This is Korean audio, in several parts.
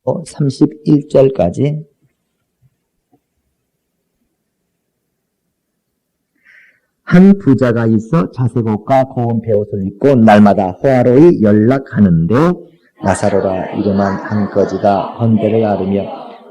31절까지 한 부자가 있어 자색 옷과 고운 베옷을 입고 날마다 호화로이 연락하는데 나사로라 이름한 한 거지가 헌대를 앓으며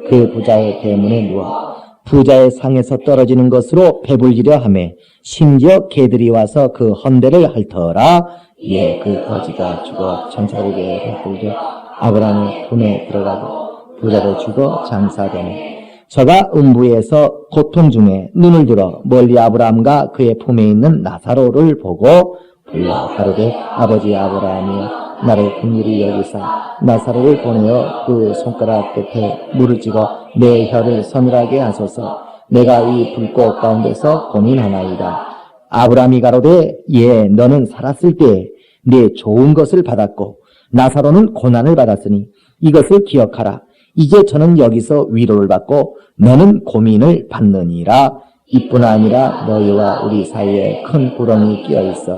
그 부자의 대문에 누워 부자의 상에서 떨어지는 것으로 배불리려 하며 심지어 개들이 와서 그 헌대를 핥더라. 예, 그 거지가 죽어 천사에게 들려 아브라함의 품에 들어가고 부자도 죽어 장사되네. 저가 음부에서 고통 중에 눈을 들어 멀리 아브라함과 그의 품에 있는 나사로를 보고 불러 가로되 아버지 아브라함이여 나를 긍휼히 여기사 나사로를 보내어 그 손가락 끝에 물을 찍어 내 혀를 서늘하게 하소서. 내가 이 불꽃 가운데서 고민하나이다. 아브라함이 가로되 예 너는 살았을 때에 네 좋은 것을 받았고 나사로는 고난을 받았으니 이것을 기억하라. 이제 저는 여기서 위로를 받고 너는 고민을 받느니라. 이뿐 아니라 너희와 우리 사이에 큰 구렁이 끼어 있어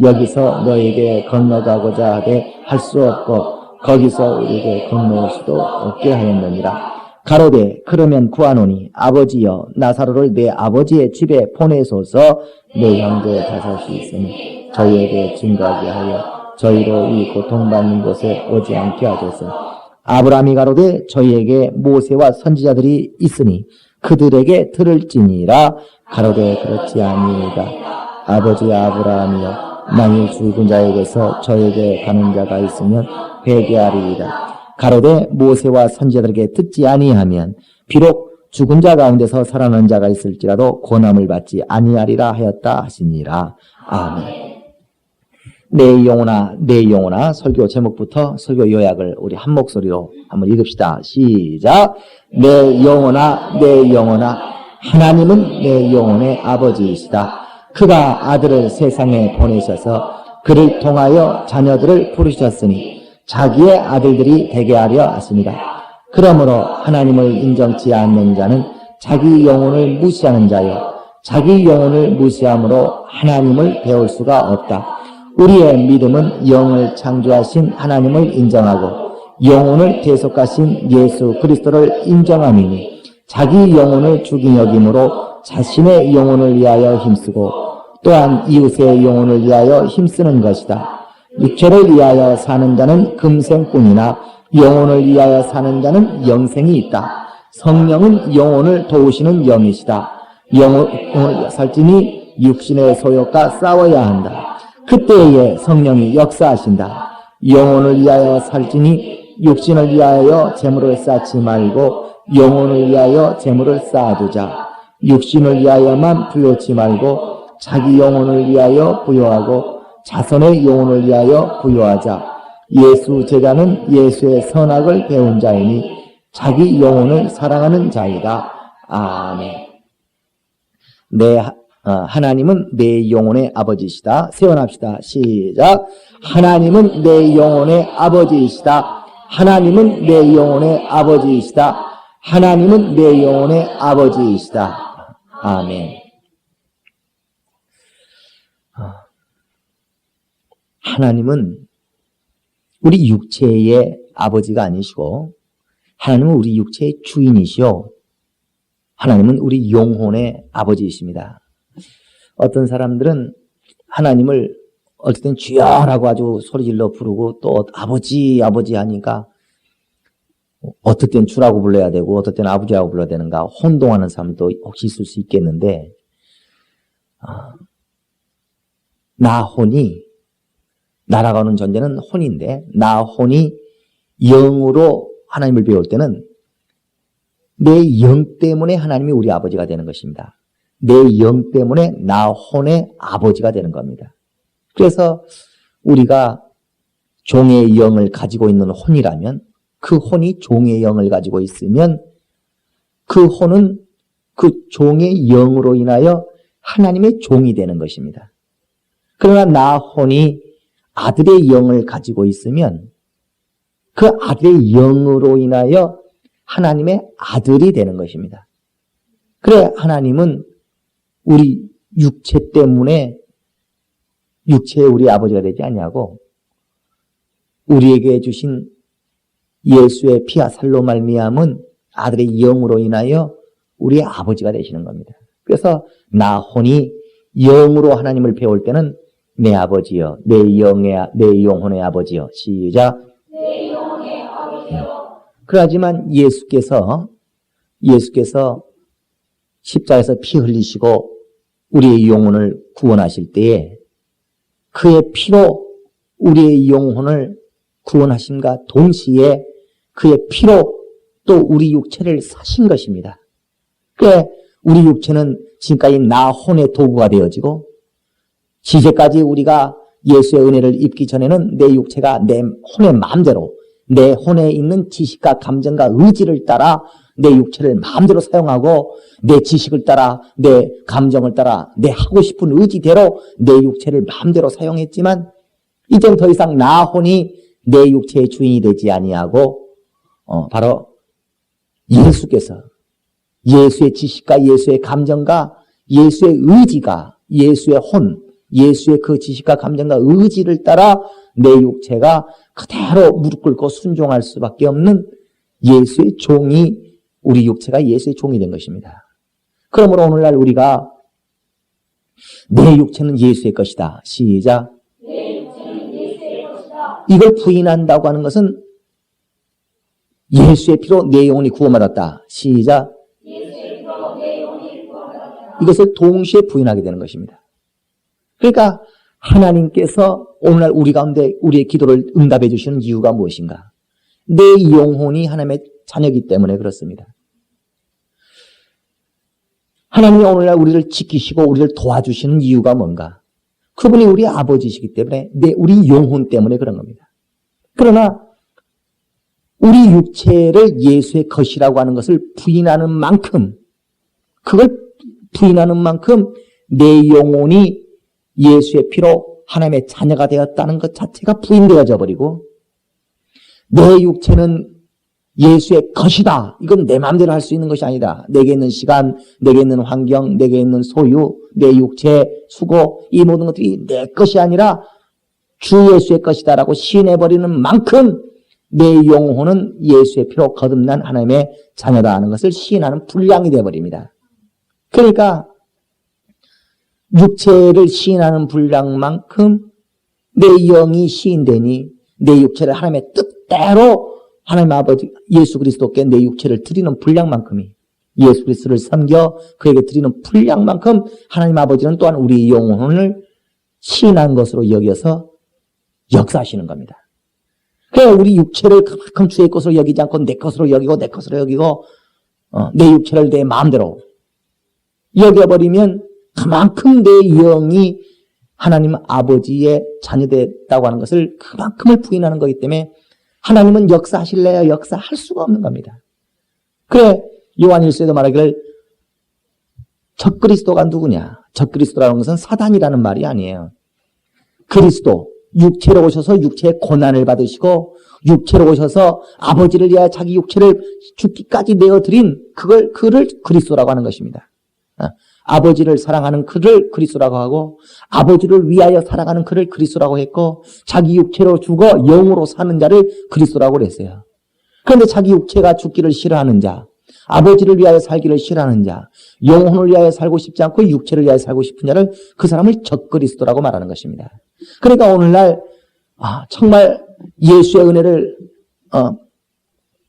여기서 너에게 건너가고자 하되 할 수 없고 거기서 우리에게 건너올 수도 없게 하였느니라. 가로되 그러면 구하노니 아버지여 나사로를 내 아버지의 집에 보내소서. 내 형제 다섯이 있으니 저희에게 증거하게 하여 저희로 이 고통받는 곳에 오지 않게 하소서. 아브라함이 가로되 저희에게 모세와 선지자들이 있으니 그들에게 들을지니라. 가로되 그렇지 아니이다. 아버지 아브라함이여 만일 죽은 자에게서 저에게 가는 자가 있으면 회개하리이다. 가로되 모세와 선지자들에게 듣지 아니하면 비록 죽은 자 가운데서 살아난 자가 있을지라도 고난을 받지 아니하리라 하였다 하시니라. 아멘. 내 영혼아 설교 제목부터 설교 요약을 우리 한 목소리로 한번 읽읍시다. 시작. 내 영혼아 하나님은 내 영혼의 아버지이시다. 그가 아들을 세상에 보내셔서 그를 통하여 자녀들을 부르셨으니 자기의 아들들이 되게 하려 하십니다. 그러므로 하나님을 인정치 않는 자는 자기 영혼을 무시하는 자요 자기 영혼을 무시함으로 하나님을 배울 수가 없다. 우리의 믿음은 영을 창조하신 하나님을 인정하고 영혼을 대속하신 예수 그리스도를 인정함이니 자기 영혼을 죽인 여김으로 자신의 영혼을 위하여 힘쓰고 또한 이웃의 영혼을 위하여 힘쓰는 것이다. 육체를 위하여 사는 자는 금생뿐이나 영혼을 위하여 사는 자는 영생이 있다. 성령은 영혼을 도우시는 영이시다. 영혼을 살찌니 육신의 소욕과 싸워야 한다. 그때에 성령이 역사하신다. 영혼을 위하여 살찌니 육신을 위하여 재물을 쌓지 말고 영혼을 위하여 재물을 쌓아두자. 육신을 위하여만 부요치 말고 자기 영혼을 위하여 부요하고 자손의 영혼을 위하여 부요하자. 예수 제자는 예수의 선악을 배운 자이니 자기 영혼을 사랑하는 자이다. 아멘. 하나님은 내 영혼의 아버지시다. 세원합시다. 시작. 하나님은 내 영혼의 아버지이시다. 하나님은 내 영혼의 아버지이시다. 하나님은 내 영혼의 아버지이시다. 아멘. 하나님은 우리 육체의 아버지가 아니시고 하나님은 우리 육체의 주인이시오. 하나님은 우리 영혼의 아버지이십니다. 어떤 사람들은 하나님을 어떨 땐 주여라고 아주 소리질러 부르고 또 아버지 하니까 어떨 땐 주라고 불러야 되고 어떨 땐 아버지라고 불러야 되는가 혼동하는 사람도 혹시 있을 수 있겠는데 나라가는 존재는 혼인데 나 혼이 영으로 하나님을 배울 때는 내 영 때문에 하나님이 우리 아버지가 되는 것입니다. 내 영 때문에 나 혼의 아버지가 되는 겁니다. 그래서 우리가 종의 영을 가지고 있는 혼이라면 그 혼이 종의 영을 가지고 있으면 그 혼은 그 종의 영으로 인하여 하나님의 종이 되는 것입니다. 그러나 나 혼이 아들의 영을 가지고 있으면 그 아들의 영으로 인하여 하나님의 아들이 되는 것입니다. 그래 하나님은 우리 육체 때문에 육체의 우리 아버지가 되지 않냐고 우리에게 주신 예수의 피와 살로 말미암은 아들의 영으로 인하여 우리의 아버지가 되시는 겁니다. 그래서 나 혼이 영으로 하나님을 배울 때는 내 아버지여, 내 영혼의 아버지여. 시작. 내 영혼의 아버지여. 그러지만 예수께서 십자가에서 피 흘리시고 우리의 영혼을 구원하실 때에 그의 피로 우리의 영혼을 구원하심과 동시에 그의 피로 또 우리 육체를 사신 것입니다. 그래 우리 육체는 지금까지 나 혼의 도구가 되어지고 지금까지 우리가 예수의 은혜를 입기 전에는 내 육체가 내 혼의 마음대로 내 혼에 있는 지식과 감정과 의지를 따라 내 육체를 마음대로 사용하고 내 지식을 따라 내 감정을 따라 내 하고 싶은 의지대로 내 육체를 마음대로 사용했지만 이젠 더 이상 나 혼이 내 육체의 주인이 되지 아니하고 바로 예수께서 예수의 지식과 예수의 감정과 예수의 의지가 예수의 혼, 예수의 그 지식과 감정과 의지를 따라 내 육체가 그대로 무릎 꿇고 순종할 수밖에 없는 예수의 종이 우리 육체가 예수의 종이 된 것입니다. 그러므로 오늘날 우리가 내 육체는 예수의 것이다. 시작. 내 육체는 예수의 것이다. 이걸 부인한다고 하는 것은 예수의 피로 내 영혼이 구원받았다. 시작. 예수의 피로 내 영혼이 구원받았다. 이것을 동시에 부인하게 되는 것입니다. 그러니까 하나님께서 오늘날 우리 가운데 우리의 기도를 응답해 주시는 이유가 무엇인가? 내 영혼이 하나님의 자녀이기 때문에 그렇습니다. 하나님이 오늘날 우리를 지키시고 우리를 도와주시는 이유가 뭔가? 그분이 우리 아버지시기 때문에 우리 영혼 때문에 그런 겁니다. 그러나 우리 육체를 예수의 것이라고 하는 것을 부인하는 만큼 그걸 부인하는 만큼 내 영혼이 예수의 피로 하나님의 자녀가 되었다는 것 자체가 부인되어져 버리고 내 육체는 예수의 것이다. 이건 내 마음대로 할 수 있는 것이 아니다. 내게 있는 시간, 내게 있는 환경, 내게 있는 소유, 내 육체, 수고 이 모든 것들이 내 것이 아니라 주 예수의 것이다라고 시인해버리는 만큼 내 영혼은 예수의 피로 거듭난 하나님의 자녀다 하는 것을 시인하는 분량이 되어버립니다. 그러니까 육체를 시인하는 분량만큼 내 영이 시인되니 내 육체를 하나님의 뜻대로 하나님 아버지 예수 그리스도께 내 육체를 드리는 분량만큼이 예수 그리스도를 섬겨 그에게 드리는 분량만큼 하나님 아버지는 또한 우리 영혼을 시인한 것으로 여겨서 역사하시는 겁니다. 그래서 우리 육체를 그만큼 주의 것으로 여기지 않고 내 것으로 여기고 내 것으로 여기고 내 육체를 내 마음대로 여겨버리면 그만큼 내 영이 하나님 아버지의 자녀됐다고 하는 것을 그만큼을 부인하는 거기 때문에 하나님은 역사하실래야 역사할 수가 없는 겁니다. 그래 요한일서에도 말하기를 적그리스도가 누구냐? 적그리스도라는 것은 사단이라는 말이 아니에요. 그리스도 육체로 오셔서 육체의 고난을 받으시고 육체로 오셔서 아버지를 위하여 자기 육체를 죽기까지 내어드린 그를 그리스도라고 하는 것입니다. 아버지를 사랑하는 그를 그리스도라고 하고 아버지를 위하여 살아가는 그를 그리스도라고 했고 자기 육체로 죽어 영으로 사는 자를 그리스도라고 그랬어요. 그런데 자기 육체가 죽기를 싫어하는 자, 아버지를 위하여 살기를 싫어하는 자, 영혼을 위하여 살고 싶지 않고 육체를 위하여 살고 싶은 자를 그 사람을 적그리스도라고 말하는 것입니다. 그러니까 오늘날 정말 예수의 은혜를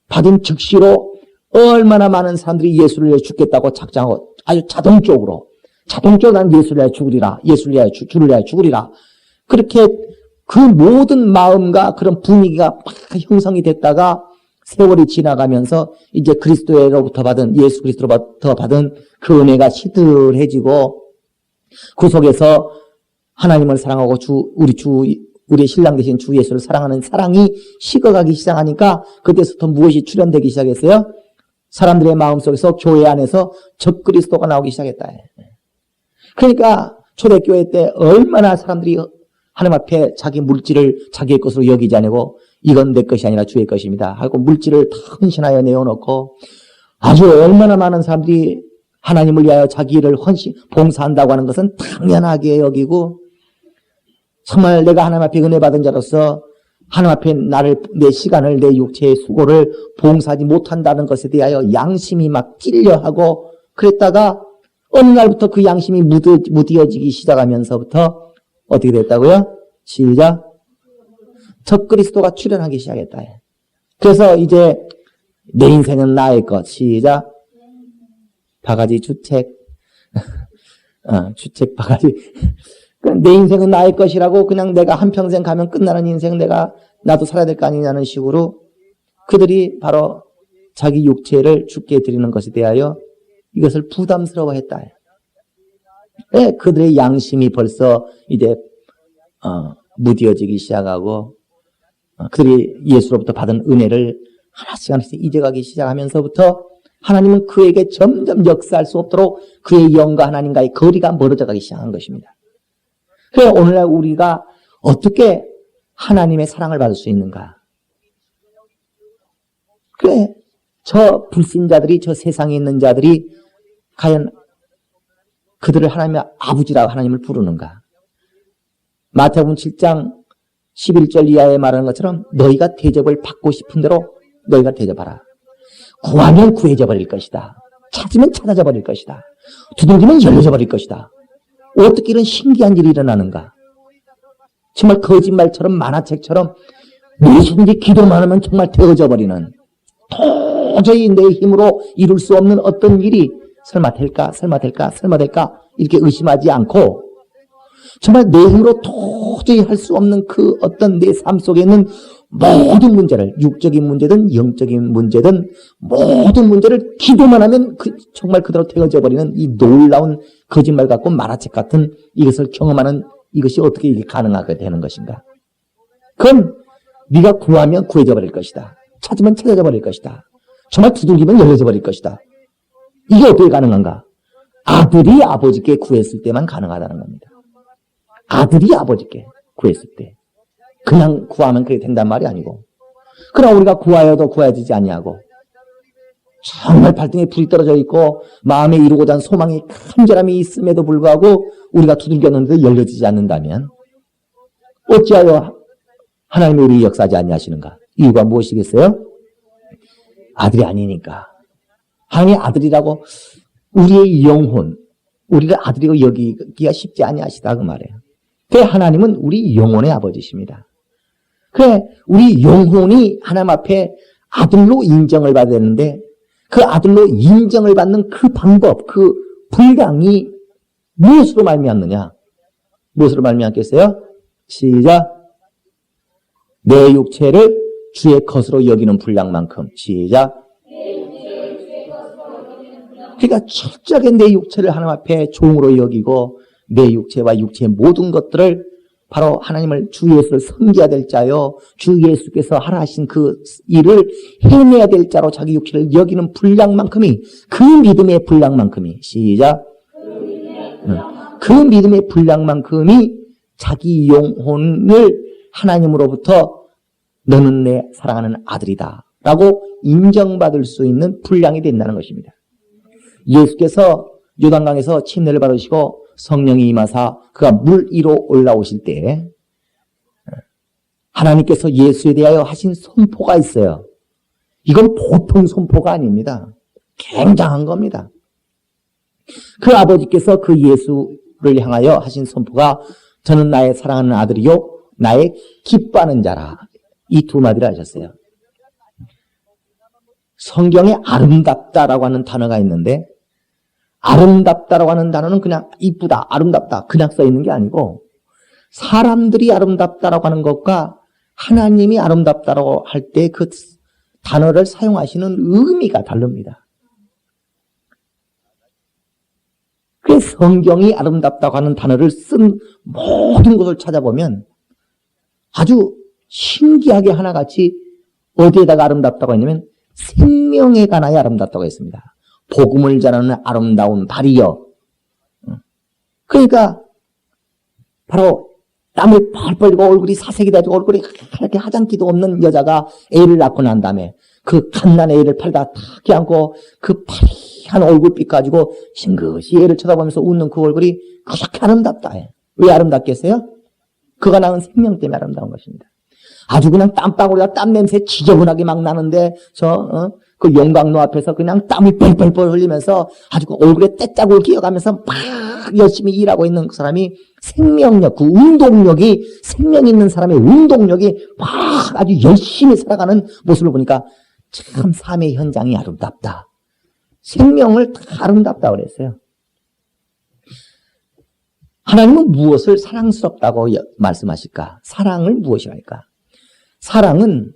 받은 즉시로 얼마나 많은 사람들이 예수를 위해 죽겠다고 작정하고 아주 자동적으로 난 예수를 위하여 죽으리라. 예수를 위하여 주를 위하여 죽으리라. 그렇게 그 모든 마음과 그런 분위기가 막 형성이 됐다가 세월이 지나가면서 이제 그리스도로부터 받은 예수 그리스도로부터 받은 그 은혜가 시들해지고 그 속에서 하나님을 사랑하고 우리의 신랑 되신 주 예수를 사랑하는 사랑이 식어가기 시작하니까 그때부터 무엇이 출현되기 시작했어요? 사람들의 마음속에서 교회 안에서 적그리스도가 나오기 시작했다. 그러니까 초대교회 때 얼마나 사람들이 하나님 앞에 자기 물질을 자기의 것으로 여기지 않고 이건 내 것이 아니라 주의 것입니다 하고 물질을 다 헌신하여 내어놓고 아주 얼마나 많은 사람들이 하나님을 위하여 자기를 봉사한다고 하는 것은 당연하게 여기고 정말 내가 하나님 앞에 은혜 받은 자로서 하나님 앞에 내 시간을, 내 육체의 수고를 봉사하지 못한다는 것에 대하여 양심이 막 찔려하고 그랬다가 어느 날부터 그 양심이 무뎌지기 시작하면서부터 어떻게 됐다고요? 시작. 적그리스도가 출현하기 시작했다. 그래서 이제 내 인생은 나의 것. 시작. 바가지 주책. 주책 바가지. 내 인생은 나의 것이라고 그냥 내가 한평생 가면 끝나는 인생 나도 살아야 될 거 아니냐는 식으로 그들이 바로 자기 육체를 주께 드리는 것에 대하여 이것을 부담스러워했다. 네, 그들의 양심이 벌써 이제 무뎌지기 시작하고 그들이 예수로부터 받은 은혜를 하나씩 잊어가기 시작하면서부터 하나님은 그에게 점점 역사할 수 없도록 그의 영과 하나님과의 거리가 멀어져 가기 시작한 것입니다. 그래 오늘날 우리가 어떻게 하나님의 사랑을 받을 수 있는가? 그래 저 불신자들이, 저 세상에 있는 자들이 과연 그들을 하나님의 아버지라고 하나님을 부르는가? 마태복음 7장 11절 이하에 말하는 것처럼 너희가 대접을 받고 싶은 대로 너희가 대접하라. 구하면 구해져 버릴 것이다. 찾으면 찾아져 버릴 것이다. 두들기면 열려져 버릴 것이다. 어떻게 이런 신기한 일이 일어나는가? 정말 거짓말처럼 만화책처럼 무엇이든지 기도만 하면 정말 되어져 버리는 도저히 내 힘으로 이룰 수 없는 어떤 일이 설마 될까 이렇게 의심하지 않고 정말 내 힘으로 도저히 할 수 없는 그 어떤 내 삶 속에 있는 모든 문제를, 육적인 문제든 영적인 문제든 모든 문제를 기도만 하면 정말 그대로 되어져 버리는 이 놀라운 거짓말 같고 만화책 같은 이것을 경험하는 이것이 어떻게 이게 가능하게 되는 것인가? 그건 네가 구하면 구해져 버릴 것이다. 찾으면 찾아져 버릴 것이다. 정말 두들기면 열려져 버릴 것이다. 이게 어떻게 가능한가? 아들이 아버지께 구했을 때만 가능하다는 겁니다. 아들이 아버지께 구했을 때. 그냥 구하면 그게 된단 말이 아니고. 그러나 우리가 구하여도 구해지지 아니하고 정말 발등에 불이 떨어져 있고 마음에 이루고자 하는 소망이 간절함이 있음에도 불구하고 우리가 두들겼는데도 열려지지 않는다면 어찌하여 하나님이 우리 역사하지 아니하시는가? 이유가 무엇이겠어요? 아들이 아니니까. 하나님의 아들이라고 우리의 영혼, 우리를 아들이고 여기기가 쉽지 아니하시다 그 말이에요. 그래 하나님은 우리 영혼의 아버지십니다. 그래 우리 영혼이 하나님 앞에 아들로 인정을 받아야 되는데 그 아들로 인정을 받는 그 방법, 그 분량이 무엇으로 말미암느냐? 무엇으로 말미암겠어요? 시작. 내 육체를 주의 것으로 여기는 분량만큼. 시작. 그러니까 철저하게 내 육체를 하나님 앞에 종으로 여기고 내 육체와 육체의 모든 것들을 바로 하나님을 주 예수를 섬겨야 될 자요. 주 예수께서 하라 하신 그 일을 해내야 될 자로 자기 육체를 여기는 분량만큼이 그 믿음의 분량만큼이 시작. 그 믿음의 분량만큼이 자기 영혼을 하나님으로부터 너는 내 사랑하는 아들이다 라고 인정받을 수 있는 분량이 된다는 것입니다. 예수께서 요단강에서 침례를 받으시고 성령이 임하사 그가 물 위로 올라오실 때 하나님께서 예수에 대하여 하신 선포가 있어요. 이건 보통 선포가 아닙니다. 굉장한 겁니다. 그 아버지께서 그 예수를 향하여 하신 선포가 저는 나의 사랑하는 아들이요 나의 기뻐하는 자라. 이 두 마디를 하셨어요. 성경에 아름답다라고 하는 단어가 있는데 아름답다라고 하는 단어는 그냥 이쁘다, 아름답다 그냥 써 있는 게 아니고 사람들이 아름답다라고 하는 것과 하나님이 아름답다라고 할 때 그 단어를 사용하시는 의미가 다릅니다. 그래서 성경이 아름답다고 하는 단어를 쓴 모든 것을 찾아보면 아주 신기하게 하나같이 어디에다가 아름답다고 했냐면 생명에 관하여 아름답다고 했습니다. 복음을 전하는 아름다운 발이여. 그러니까 바로 땀을 펄펄 흘리고 얼굴이 사색이 되고 얼굴이 그렇게 화장기도 없는 여자가 애를 낳고 난 다음에 그 갓난 애를 팔다 탁 껴안고 그 파리한 얼굴빛 가지고 싱긋이 애를 쳐다보면서 웃는 그 얼굴이 그렇게 아름답다. 왜 아름답겠어요? 그가 낳은 생명 때문에 아름다운 것입니다. 아주 그냥 땀방울이가 땀 냄새 지저분하게 막 나는데 그 용광로 앞에서 그냥 땀을 뻘뻘뻘 흘리면서 아주 그 얼굴에 떼짝을 기어가면서 막 열심히 일하고 있는 그 사람이 생명력, 그 운동력이, 생명 있는 사람의 운동력이 막 아주 열심히 살아가는 모습을 보니까 참 삶의 현장이 아름답다. 생명을 다 아름답다고 그랬어요. 하나님은 무엇을 사랑스럽다고 말씀하실까? 사랑을 무엇이랄까? 사랑은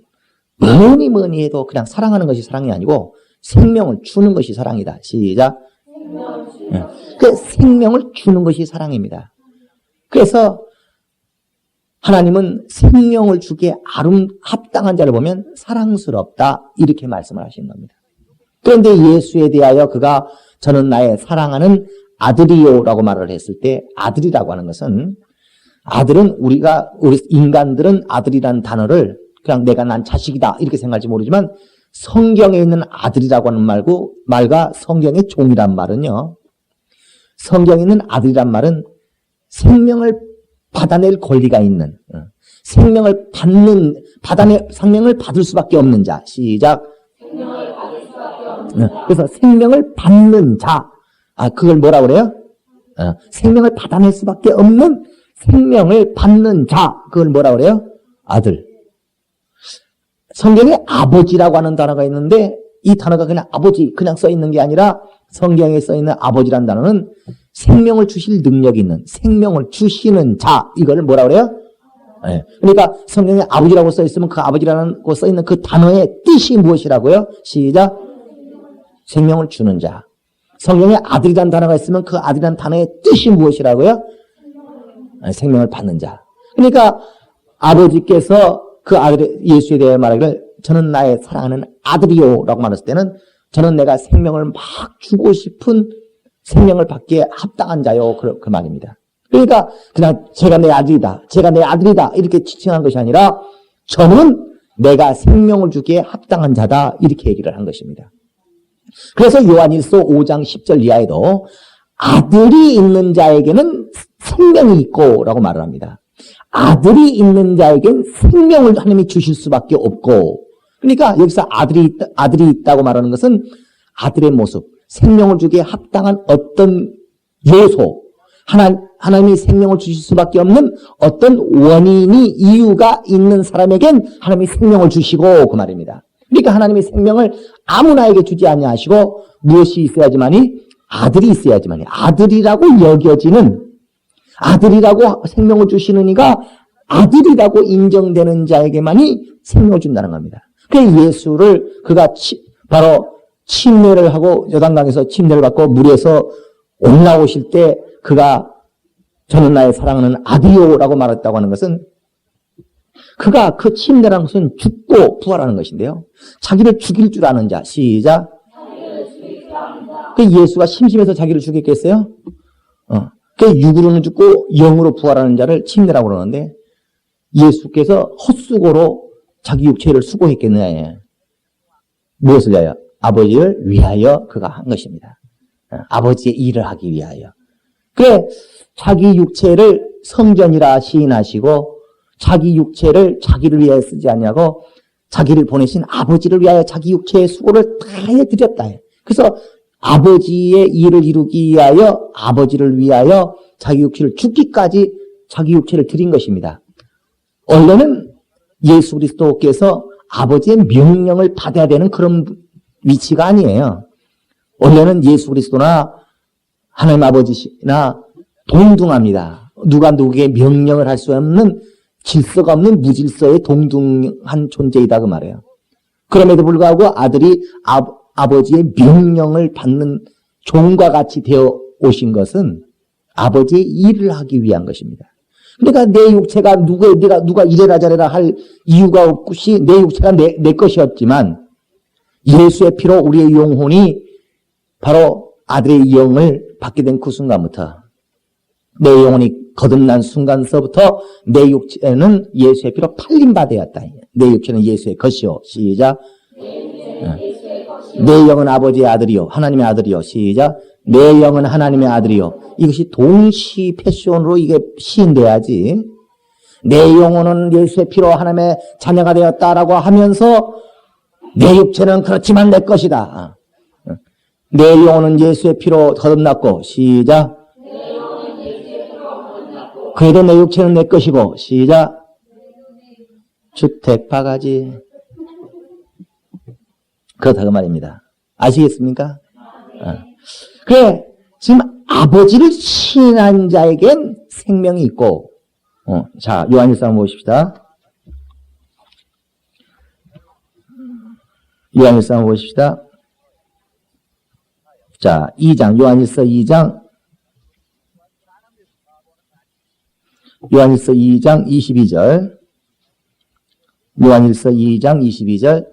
뭐니 해도 그냥 사랑하는 것이 사랑이 아니고 생명을 주는 것이 사랑이다. 시작. 그 생명을 주는 것이 사랑입니다. 그래서 하나님은 생명을 주기에 합당한 자를 보면 사랑스럽다 이렇게 말씀을 하신 겁니다. 그런데 예수에 대하여 그가 저는 나의 사랑하는 아들이요라고 말을 했을 때 아들이라고 하는 것은 아들은 우리 인간들은 아들이라는 단어를 그냥 내가 난 자식이다 이렇게 생각할지 모르지만 성경에 있는 아들이라고 하는 말과 성경의 종이란 말은요. 성경에 있는 아들이란 말은 생명을 받아낼 권리가 있는 생명을 받을 수밖에 없는 자. 시작. 생명을 받을 수밖에 없는 자. 그래서 생명을 받는 자. 그걸 뭐라 그래요? 생명을 받아낼 수밖에 없는 생명을 받는 자. 그걸 뭐라 그래요? 아들. 성경에 아버지라고 하는 단어가 있는데 이 단어가 그냥 아버지 그냥 써 있는 게 아니라 성경에 써 있는 아버지라는 단어는 생명을 주실 능력이 있는 생명을 주시는 자. 이걸 뭐라 그래요? 네. 그러니까 성경에 아버지라고 써 있으면 그 아버지라는 거 써 있는 그 단어의 뜻이 무엇이라고요? 시작. 생명을 주는 자. 성경에 아들이라는 단어가 있으면 그 아들이라는 단어의 뜻이 무엇이라고요? 생명을 받는 자. 그러니까 아버지께서 그 아들 예수에 대해 말하기를 저는 나의 사랑하는 아들이요 라고 말했을 때는 저는 내가 생명을 막 주고 싶은 생명을 받기에 합당한 자요 그 말입니다. 그러니까 그냥 제가 내 아들이다 이렇게 지칭한 것이 아니라 저는 내가 생명을 주기에 합당한 자다 이렇게 얘기를 한 것입니다. 그래서 요한일서 5장 10절 이하에도 아들이 있는 자에게는 생명이 있고 라고 말을 합니다. 아들이 있는 자에게는 생명을 하나님이 주실 수밖에 없고 그러니까 여기서 아들이 있다고 말하는 것은 아들의 모습, 생명을 주기에 합당한 어떤 요소, 하나님이 생명을 주실 수밖에 없는 어떤 원인이 이유가 있는 사람에겐 하나님이 생명을 주시고 그 말입니다. 그러니까 하나님이 생명을 아무나에게 주지 아니하시고 무엇이 있어야지만이 아들이 있어야지만이 아들이라고 여겨지는 아들이라고 생명을 주시는 이가 아들이라고 인정되는 자에게만이 생명을 준다는 겁니다. 그래서 예수를 그가 바로 침례를 하고 요단강에서 침례를 받고 물에서 올라오실 때 그가 저는 나의 사랑하는 아들이요라고 말했다고 하는 것은 그가 그 침례라는 것은 죽고 부활하는 것인데요. 자기를 죽일 줄 아는 자. 시작. 그 예수가 심심해서 자기를 죽였겠어요? 그 육으로는 죽고 영으로 부활하는 자를 침례라고 그러는데 예수께서 헛수고로 자기 육체를 수고했겠느냐. 무엇을 위하여? 아버지를 위하여 그가 한 것입니다. 아버지의 일을 하기 위하여. 그래 자기 육체를 성전이라 시인하시고 자기 육체를 자기를 위하여 쓰지 않냐고 자기를 보내신 아버지를 위하여 자기 육체의 수고를 다 해드렸다. 그래서 아버지의 일을 이루기 위하여 아버지를 위하여 자기 육체를 죽기까지 자기 육체를 드린 것입니다. 원래는 예수 그리스도께서 아버지의 명령을 받아야 되는 그런 위치가 아니에요. 원래는 예수 그리스도나 하나님 아버지나 동등합니다. 누가 누구에게 명령을 할 수 없는 질서가 없는 무질서의 동등한 존재이다 그 말이에요. 그럼에도 불구하고 아들이 아버지의 명령을 받는 종과 같이 되어 오신 것은 아버지의 일을 하기 위한 것입니다. 그러니까 내 육체가 누가 이래라 저래라 할 이유가 없이 내 육체가 내 것이었지만 예수의 피로 우리의 영혼이 바로 아들의 영을 받게 된 그 순간부터 내 영혼이 거듭난 순간서부터 내 육체는 예수의 피로 팔림받아야겠다. 내 육체는 예수의 것이요. 시작. 내 영은 아버지의 아들이요. 하나님의 아들이요. 시작. 내 영은 하나님의 아들이요. 이것이 동시 패션으로 이게 시인돼야지. 내 영혼은 예수의 피로 하나님의 자녀가 되었다라고 하면서 내 육체는 그렇지만 내 것이다. 내 영혼은 예수의 피로 거듭났고 시작. 그래도 내 육체는 내 것이고 시작. 주택 바가지 그렇다고 말입니다. 아시겠습니까? 그래 지금 아버지를 신한 자에겐 생명이 있고 자 요한일서 한번 보십시다. 요한일서 한번 보십시다. 자 2장 요한일서 2장 요한일서 2장 22절 요한일서 2장 22절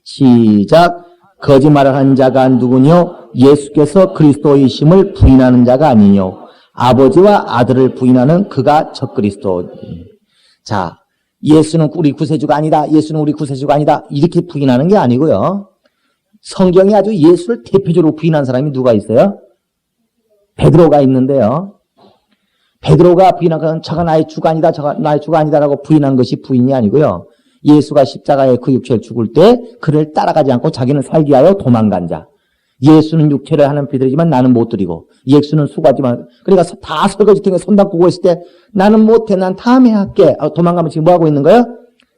시작. 거짓말을 한 자가 누구뇨? 예수께서 그리스도이심을 부인하는 자가 아니뇨. 아버지와 아들을 부인하는 그가 적그리스도. 자, 예수는 우리 구세주가 아니다. 예수는 우리 구세주가 아니다. 이렇게 부인하는 게 아니고요. 성경에 아주 예수를 대표적으로 부인한 사람이 누가 있어요? 베드로가 있는데요. 베드로가 부인한 건 저가 나의 주가 아니다. 저가 나의 주가 아니다라고 부인한 것이 부인이 아니고요. 예수가 십자가에 그 육체를 죽을 때 그를 따라가지 않고 자기는 살기 위하여 도망간 자. 예수는 육체를 하는 비들이지만 나는 못 드리고 예수는 수고하지만 그러니까 다 설거지통에 손 담고 있을 때 나는 못해 난 다음에 할게. 도망가면 지금 뭐하고 있는 거야?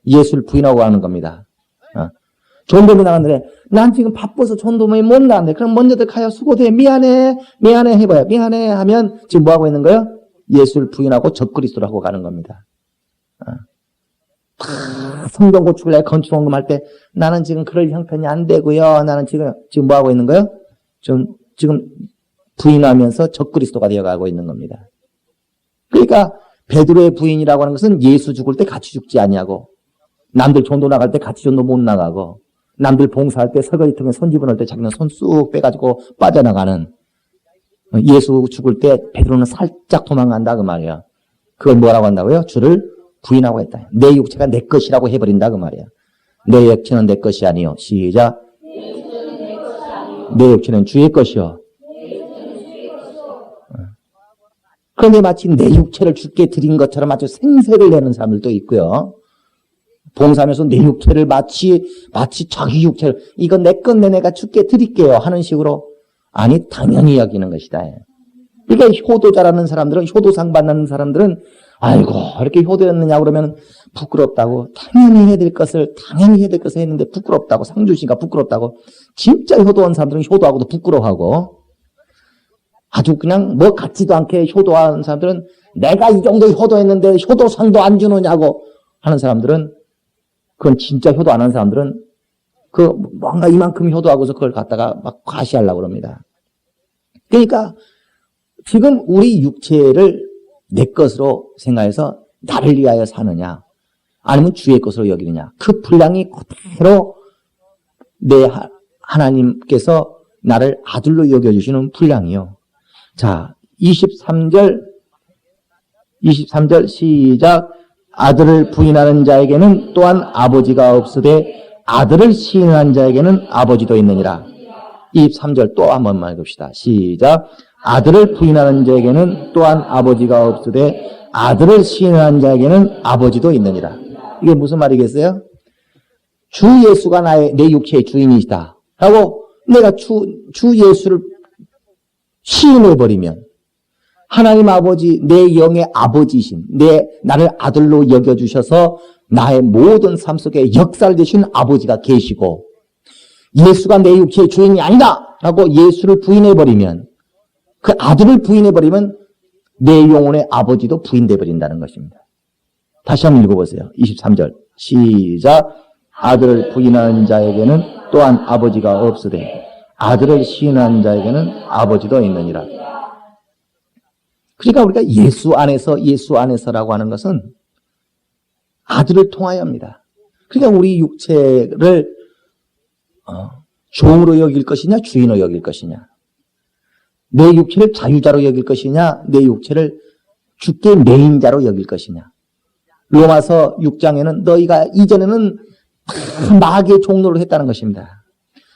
예수를 부인하고 하는 겁니다. 전도면 나갔는데 난 지금 바빠서 전도면이 못 나갔는데 그럼 먼저들 가요. 수고돼. 미안해 해봐요. 미안해 하면 지금 뭐하고 있는 거야? 예수를 부인하고 적그리스도라고 가는 겁니다. 성경 고축을 내 건축 헌금할 때 나는 지금 그럴 형편이 안 되고요. 나는 지금 뭐 하고 있는 거예요? 지금 부인하면서 적그리스도가 되어가고 있는 겁니다. 그러니까 베드로의 부인이라고 하는 것은 예수 죽을 때 같이 죽지 아니하고 남들 전도 나갈 때 같이 전도 못 나가고 남들 봉사할 때 설거지통에 손 집어넣을 때 자기는 손 쑥 빼가지고 빠져나가는 예수 죽을 때 베드로는 살짝 도망간다 그 말이야. 그걸 뭐라고 한다고요? 주를 부인하고 했다. 내 육체가 내 것이라고 해버린다 그 말이야. 내 육체는 내 것이 아니요. 시작. 내 육체는 주의 것이요. 그런데 마치 내 육체를 주께 드린 것처럼 아주 생색을 내는 사람들도 있고요. 봉사하면서 내 육체를 마치 자기 육체를 이건 내 건 내가 주께 드릴게요 하는 식으로 아니 당연히 여기는 것이다. 그러니까 효도자라는 사람들은 효도상 받는 사람들은 아이고 이렇게 효도였느냐 그러면 부끄럽다고 당연히 해야 될 것을 했는데 부끄럽다고 상 주시니까 부끄럽다고 진짜 효도한 사람들은 효도하고도 부끄러워하고 아주 그냥 뭐 같지도 않게 효도하는 사람들은 내가 이 정도 효도했는데 효도상도 안 주느냐고 하는 사람들은 그건 진짜 효도 안 하는 사람들은 그 뭔가 이만큼 효도하고서 그걸 갖다가 막 과시하려고 그럽니다. 그러니까 지금 우리 육체를 내 것으로 생각해서 나를 위하여 사느냐 아니면 주의 것으로 여기느냐 그 분량이 그대로 내 하나님께서 나를 아들로 여겨주시는 분량이요. 자 23절 시작. 아들을 부인하는 자에게는 또한 아버지가 없으되 아들을 시인하는 자에게는 아버지도 있느니라. 23절 또 한 번만 읽읍시다. 시작. 아들을 부인하는 자에게는 또한 아버지가 없으되 아들을 시인하는 자에게는 아버지도 있느니라. 이게 무슨 말이겠어요? 주 예수가 내 육체의 주인이시다 하고 내가 주 예수를 시인해버리면 하나님 아버지 내 영의 아버지이신 나를 아들로 여겨주셔서 나의 모든 삶 속에 역사를 되신 아버지가 계시고 예수가 내 육체의 주인이 아니다 하고 예수를 부인해버리면 그 아들을 부인해버리면 내 영혼의 아버지도 부인돼버린다는 것입니다. 다시 한번 읽어보세요. 23절 시작. 아들을 부인하는 자에게는 또한 아버지가 없으되 아들을 시인하는 자에게는 아버지도 있느니라. 그러니까 우리가 예수 안에서라고 하는 것은 아들을 통하여 합니다. 그러니까 우리 육체를 종으로 여길 것이냐 주인으로 여길 것이냐 내 육체를 자유자로 여길 것이냐 내 육체를 주께 매인자로 여길 것이냐. 로마서 6장에는 너희가 이전에는 마귀의 종노를 했다는 것입니다.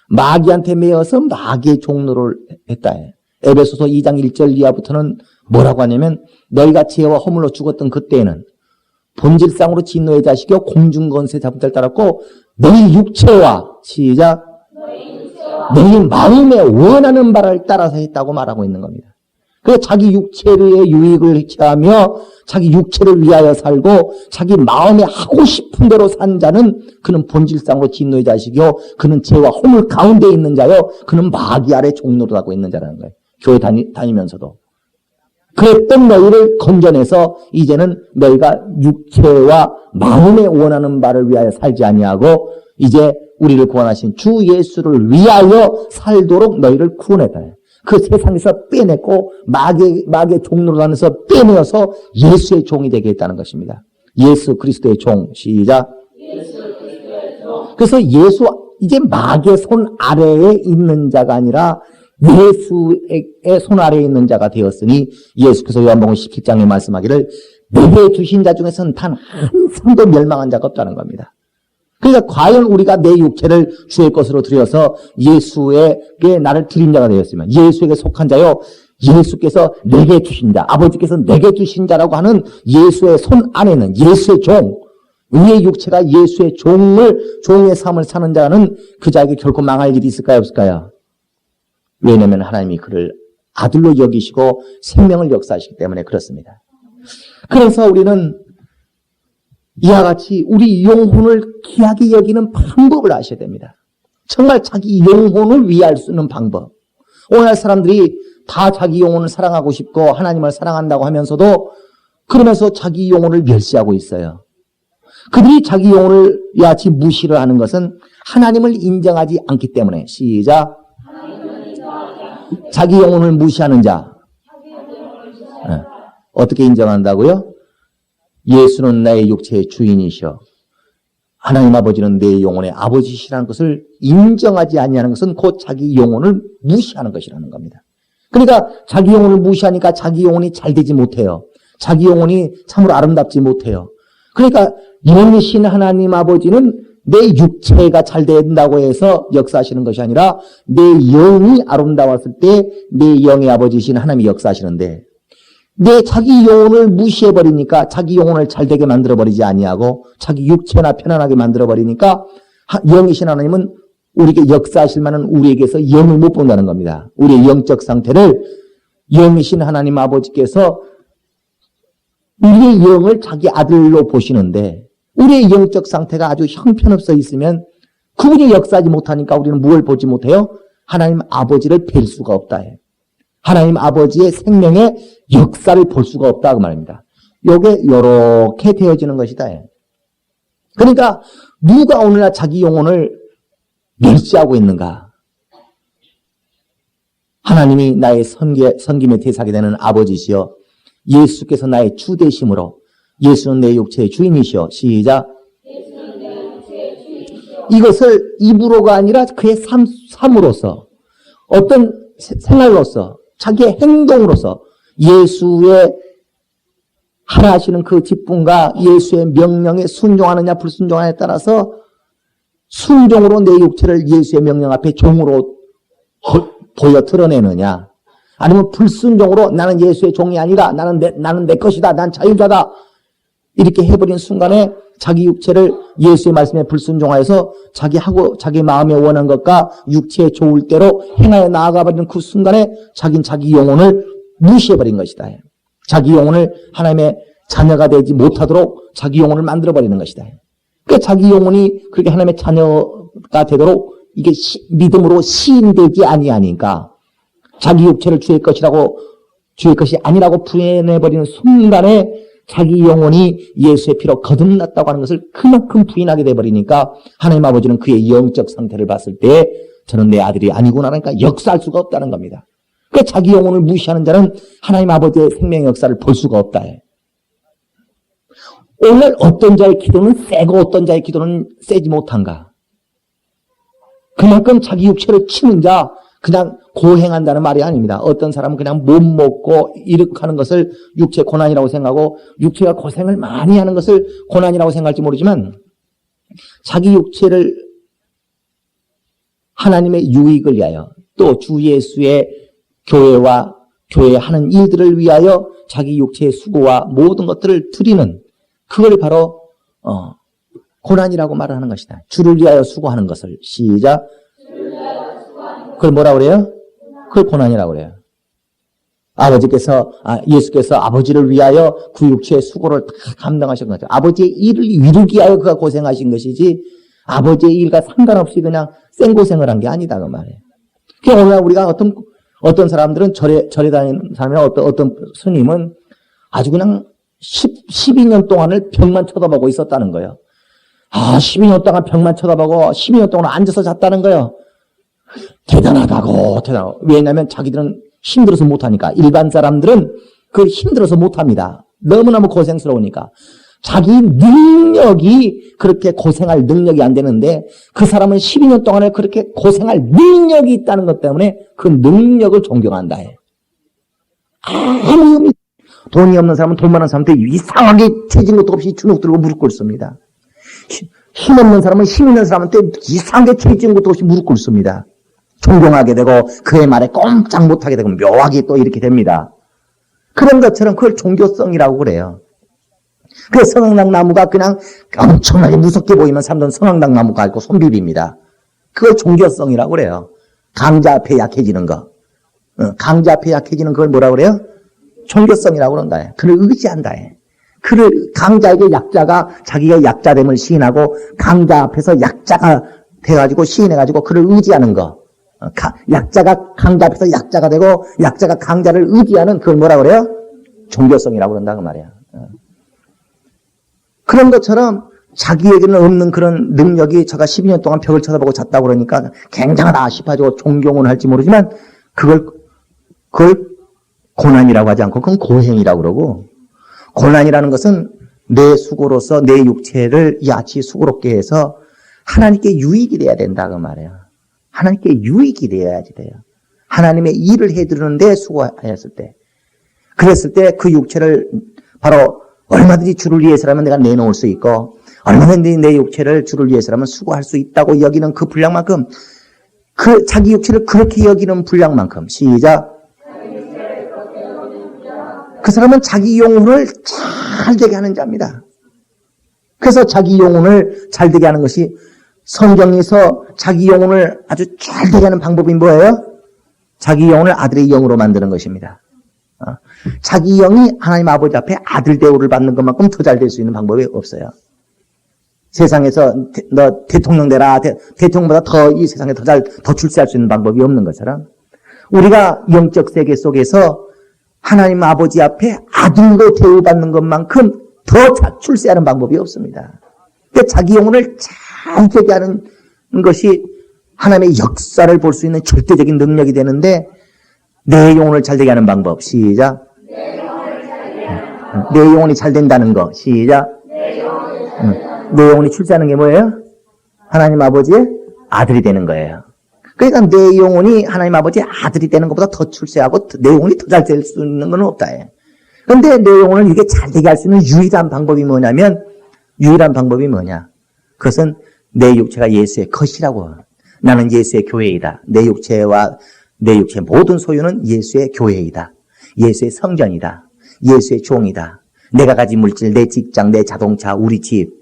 마귀한테 매여서 마귀의 종노를 했다. 에베소서 2장 1절 이하부터는 뭐라고 하냐면 너희가 죄와 허물로 죽었던 그때에는 본질상으로 진노의 자식이요 공중권세 잡은 자를 따랐고 너희 육체와 시작 너희 마음에 원하는 바를 따라서 했다고 말하고 있는 겁니다. 그래서 자기 육체의 유익을 취하며 자기 육체를 위하여 살고 자기 마음에 하고 싶은 대로 산 자는 그는 본질상으로 진노의 자식이요 그는 죄와 허물 가운데 있는 자요 그는 마귀 아래 종노릇 하고 있는 자라는 거예요. 교회 다니면서도. 그랬던 너희를 건져내서 이제는 너희가 육체와 마음에 원하는 바를 위하여 살지 아니하고 이제 우리를 구원하신 주 예수를 위하여 살도록 너희를 구원했다. 그 세상에서 빼냈고 마귀의 종로로 하면서 빼내어서 예수의 종이 되게 했다는 것입니다. 예수 그리스도의 종. 시작. 그래서 예수 이제 마귀의 손 아래에 있는 자가 아니라 예수의 손 아래에 있는 자가 되었으니 예수께서 요한복음 17장에 말씀하기를 내게 주신 자 중에서는 단 한 사람도 멸망한 자가 없다는 겁니다. 그러니까 과연 우리가 내 육체를 주의 것으로 드려서 예수에게 나를 드린 자가 되었으면 예수에게 속한 자요 예수께서 내게 주신 자 아버지께서 내게 주신 자라고 하는 예수의 손 안에는 예수의 종 우리의 육체가 예수의 종의 삶을 사는 자는 그 자에게 결코 망할 일이 있을까요 없을까요? 왜냐하면 하나님이 그를 아들로 여기시고 생명을 역사하시기 때문에 그렇습니다. 그래서 우리는 이와 같이 우리 영혼을 귀하게 여기는 방법을 아셔야 됩니다. 정말 자기 영혼을 위할 수 있는 방법. 오늘날 사람들이 다 자기 영혼을 사랑하고 싶고 하나님을 사랑한다고 하면서도 그러면서 자기 영혼을 멸시하고 있어요. 그들이 자기 영혼을 야치 무시를 하는 것은 하나님을 인정하지 않기 때문에 시작. 자기 영혼을 무시하는 자. 어떻게 인정한다고요? 예수는 나의 육체의 주인이시여 하나님 아버지는 내 영혼의 아버지시라는 것을 인정하지 아니하는 것은 곧 자기 영혼을 무시하는 것이라는 겁니다. 그러니까 자기 영혼을 무시하니까 자기 영혼이 잘 되지 못해요. 자기 영혼이 참으로 아름답지 못해요. 그러니까 영이신 하나님 아버지는 내 육체가 잘 된다고 해서 역사하시는 것이 아니라 내 영이 아름다웠을 때 내 영의 아버지이신 하나님이 역사하시는데 내 자기 영혼을 무시해버리니까 자기 영혼을 잘되게 만들어버리지 아니하고 자기 육체나 편안하게 만들어버리니까 영이신 하나님은 우리에게 역사하실 만한 우리에게서 영을 못 본다는 겁니다. 우리의 영적 상태를 영이신 하나님 아버지께서 우리의 영을 자기 아들로 보시는데 우리의 영적 상태가 아주 형편없어 있으면 그분이 역사하지 못하니까 우리는 무엇을 보지 못해요? 하나님 아버지를 뵐 수가 없다 해요. 하나님 아버지의 생명의 역사를 볼 수가 없다 그 말입니다. 이게 이렇게 되어지는 것이다. 그러니까 누가 오늘날 자기 영혼을 멸시하고 있는가? 하나님이 나의 섬김의 대상이 되는 아버지시여 예수께서 나의 주 되심으로 예수는 내 육체의 주인이시여 시작. 이것을 입으로가 아니라 그의 삶으로서 어떤 생활로서 자기의 행동으로서 예수의 하라 하시는 그 직분과 예수의 명령에 순종하느냐 불순종하느냐에 따라서 순종으로 내 육체를 예수의 명령 앞에 종으로 보여 드러내느냐 아니면 불순종으로 나는 예수의 종이 아니라 나는 내 것이다. 난 자유자다. 이렇게 해버린 순간에 자기 육체를 예수의 말씀에 불순종하여서 자기 마음에 원한 것과 육체에 좋을 대로 행하여 나아가버리는 그 순간에 자기는 자기 영혼을 무시해버린 것이다. 자기 영혼을 하나님의 자녀가 되지 못하도록 자기 영혼을 만들어버리는 것이다. 그러니까 자기 영혼이 그렇게 하나님의 자녀가 되도록 이게 믿음으로 시인되지 아니하니까 자기 육체를 주의 것이 아니라고 부인해버리는 순간에 자기 영혼이 예수의 피로 거듭났다고 하는 것을 그만큼 부인하게 돼버리니까 하나님 아버지는 그의 영적 상태를 봤을 때 저는 내 아들이 아니구나 하니까 역사할 수가 없다는 겁니다. 그러니까 자기 영혼을 무시하는 자는 하나님 아버지의 생명의 역사를 볼 수가 없다. 오늘 어떤 자의 기도는 세고 어떤 자의 기도는 세지 못한가? 그만큼 자기 육체를 치는 자 그냥 고행한다는 말이 아닙니다. 어떤 사람은 그냥 못 먹고 이렇게 것을 육체 고난이라고 생각하고 육체가 고생을 많이 하는 것을 고난이라고 생각할지 모르지만 자기 육체를 하나님의 유익을 위하여 또 주 예수의 교회와 교회에 하는 일들을 위하여 자기 육체의 수고와 모든 것들을 드리는 그걸 바로 고난이라고 말을 하는 것이다. 주를 위하여 수고하는 것을. 시작. 그걸 뭐라 그래요? 그걸 고난이라고 그래요. 예수께서 아버지를 위하여 그 육체의 수고를 다 감당하신 거죠. 아버지의 일을 이루기 위하여 그가 고생하신 것이지, 아버지의 일과 상관없이 그냥 생고생을 한 게 아니다, 그 말이에요. 그러니까 우리가 어떤 사람들은 절에 다니는 사람이나 어떤 스님은 아주 그냥 12년 동안을 벽만 쳐다보고 있었다는 거예요. 12년 동안 벽만 쳐다보고 12년 동안 앉아서 잤다는 거예요. 대단하다고. 왜냐하면 자기들은 힘들어서 못하니까. 일반 사람들은 그걸 힘들어서 못합니다. 너무너무 고생스러우니까. 자기 능력이 그렇게 고생할 능력이 안 되는데 그 사람은 12년 동안에 그렇게 고생할 능력이 있다는 것 때문에 그 능력을 존경한다 해. 돈이 없는 사람은 돈 많은 사람한테 이상하게 채진 것도 없이 주눅 들고 무릎 꿇습니다. 힘 없는 사람은 힘 있는 사람한테 이상하게 채진 것도 없이 무릎 꿇습니다. 존경하게 되고 그의 말에 꼼짝 못하게 되고 묘하게 또 이렇게 됩니다. 그런 것처럼 그걸 종교성이라고 그래요. 그래서 성황당 나무가 그냥 엄청나게 무섭게 보이면 사람들은 성황당 나무가 아니고 손비비입니다. 그걸 종교성이라고 그래요. 강자 앞에 약해지는 거. 강자 앞에 약해지는 그걸 뭐라고 그래요? 종교성이라고 그런다. 그를 의지한다. 그를 강자에게 약자가 자기가 약자됨을 시인하고 강자 앞에서 약자가 돼가지고 시인해가지고 그를 의지하는 거. 약자가 강자 앞에서 약자가 되고 약자가 강자를 의지하는 그걸 뭐라고 그래요? 종교성이라고 그런다 그 말이야. 그런 것처럼 자기에게는 없는 그런 능력이 제가 12년 동안 벽을 쳐다보고 잤다고 그러니까 굉장하다 싶어가지고 존경은 할지 모르지만 그걸 고난이라고 하지 않고 그건 고행이라고 그러고, 고난이라는 것은 내 수고로서 내 육체를 야치 수고롭게 해서 하나님께 유익이 돼야 된다 그 말이에요. 하나님께 유익이 돼야지 돼요. 하나님의 일을 해드리는데 수고했을 때, 그랬을 때 그 육체를 바로 얼마든지 주를 위해서라면 내가 내놓을 수 있고 얼마든지 내 육체를 주를 위해서라면 수고할 수 있다고 여기는 그 분량만큼, 그 자기 육체를 그렇게 여기는 분량만큼, 시작. 그 사람은 자기 영혼을 잘 되게 하는 자입니다. 그래서 자기 영혼을 잘 되게 하는 것이, 성경에서 자기 영혼을 아주 잘 되게 하는 방법이 뭐예요? 자기 영혼을 아들의 영으로 만드는 것입니다. 자기 영이 하나님 아버지 앞에 아들 대우를 받는 것만큼 더 잘 될 수 있는 방법이 없어요. 세상에서 너 대통령 되라, 대통령보다 더 이 세상에 더 출세할 수 있는 방법이 없는 것처럼 우리가 영적 세계 속에서 하나님 아버지 앞에 아들로 대우받는 것만큼 더 출세하는 방법이 없습니다. 그러니까 자기 영혼을 잘 되게 하는 것이 하나님의 역사를 볼 수 있는 절대적인 능력이 되는데, 내 영혼을 잘 되게 하는 방법. 시작. 내 영혼이 잘 된다는 거. 시작. 내 영혼이 출세하는 게 뭐예요? 하나님 아버지의 아들이 되는 거예요. 그러니까 내 영혼이 하나님 아버지의 아들이 되는 것보다 더 출세하고 내 영혼이 더 잘 될 수 있는 건 없다. 그런데 내 영혼을 이게 잘 되게 할 수 있는 유일한 방법이 뭐냐? 그것은 내 육체가 예수의 것이라고. 나는 예수의 교회이다. 내 육체의 모든 소유는 예수의 교회이다. 예수의 성전이다. 예수의 종이다. 내가 가진 물질, 내 직장, 내 자동차, 우리 집,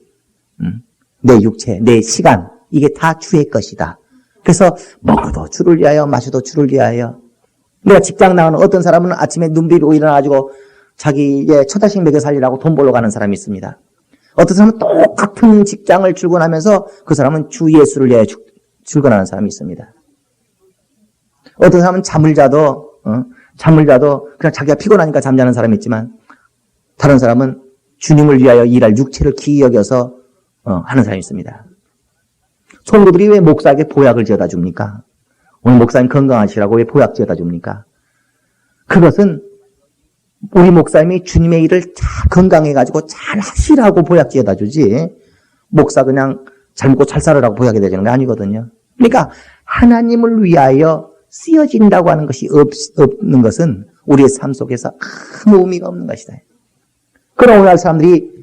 내 육체, 내 시간, 이게 다 주의 것이다. 그래서 먹어도 주를 위하여, 마셔도 주를 위하여. 내가 직장 나가는 어떤 사람은 아침에 눈 비비고 일어나가지고 자기의 처자식 먹여 살리라고 돈 벌러 가는 사람이 있습니다. 어떤 사람은 똑같은 직장을 출근하면서 그 사람은 주 예수를 위하여 출근하는 사람이 있습니다. 어떤 사람은 잠을 자도 그냥 자기가 피곤하니까 잠자는 사람이 있지만, 다른 사람은 주님을 위하여 일할 육체를 기이 여겨서 하는 사람이 있습니다. 성도들이 왜 목사에게 보약을 지어다 줍니까? 오늘 목사님 건강하시라고 왜 보약 지어다 줍니까? 그것은 우리 목사님이 주님의 일을 잘 건강해가지고 잘 하시라고 보약 지어다 주지, 목사 그냥 잘 먹고 잘 살으라고 보약이 되는 게 아니거든요. 그러니까 하나님을 위하여 쓰여진다고 하는 것이 없는 것은 우리의 삶 속에서 아무 의미가 없는 것이다. 그러나 오늘날 사람들이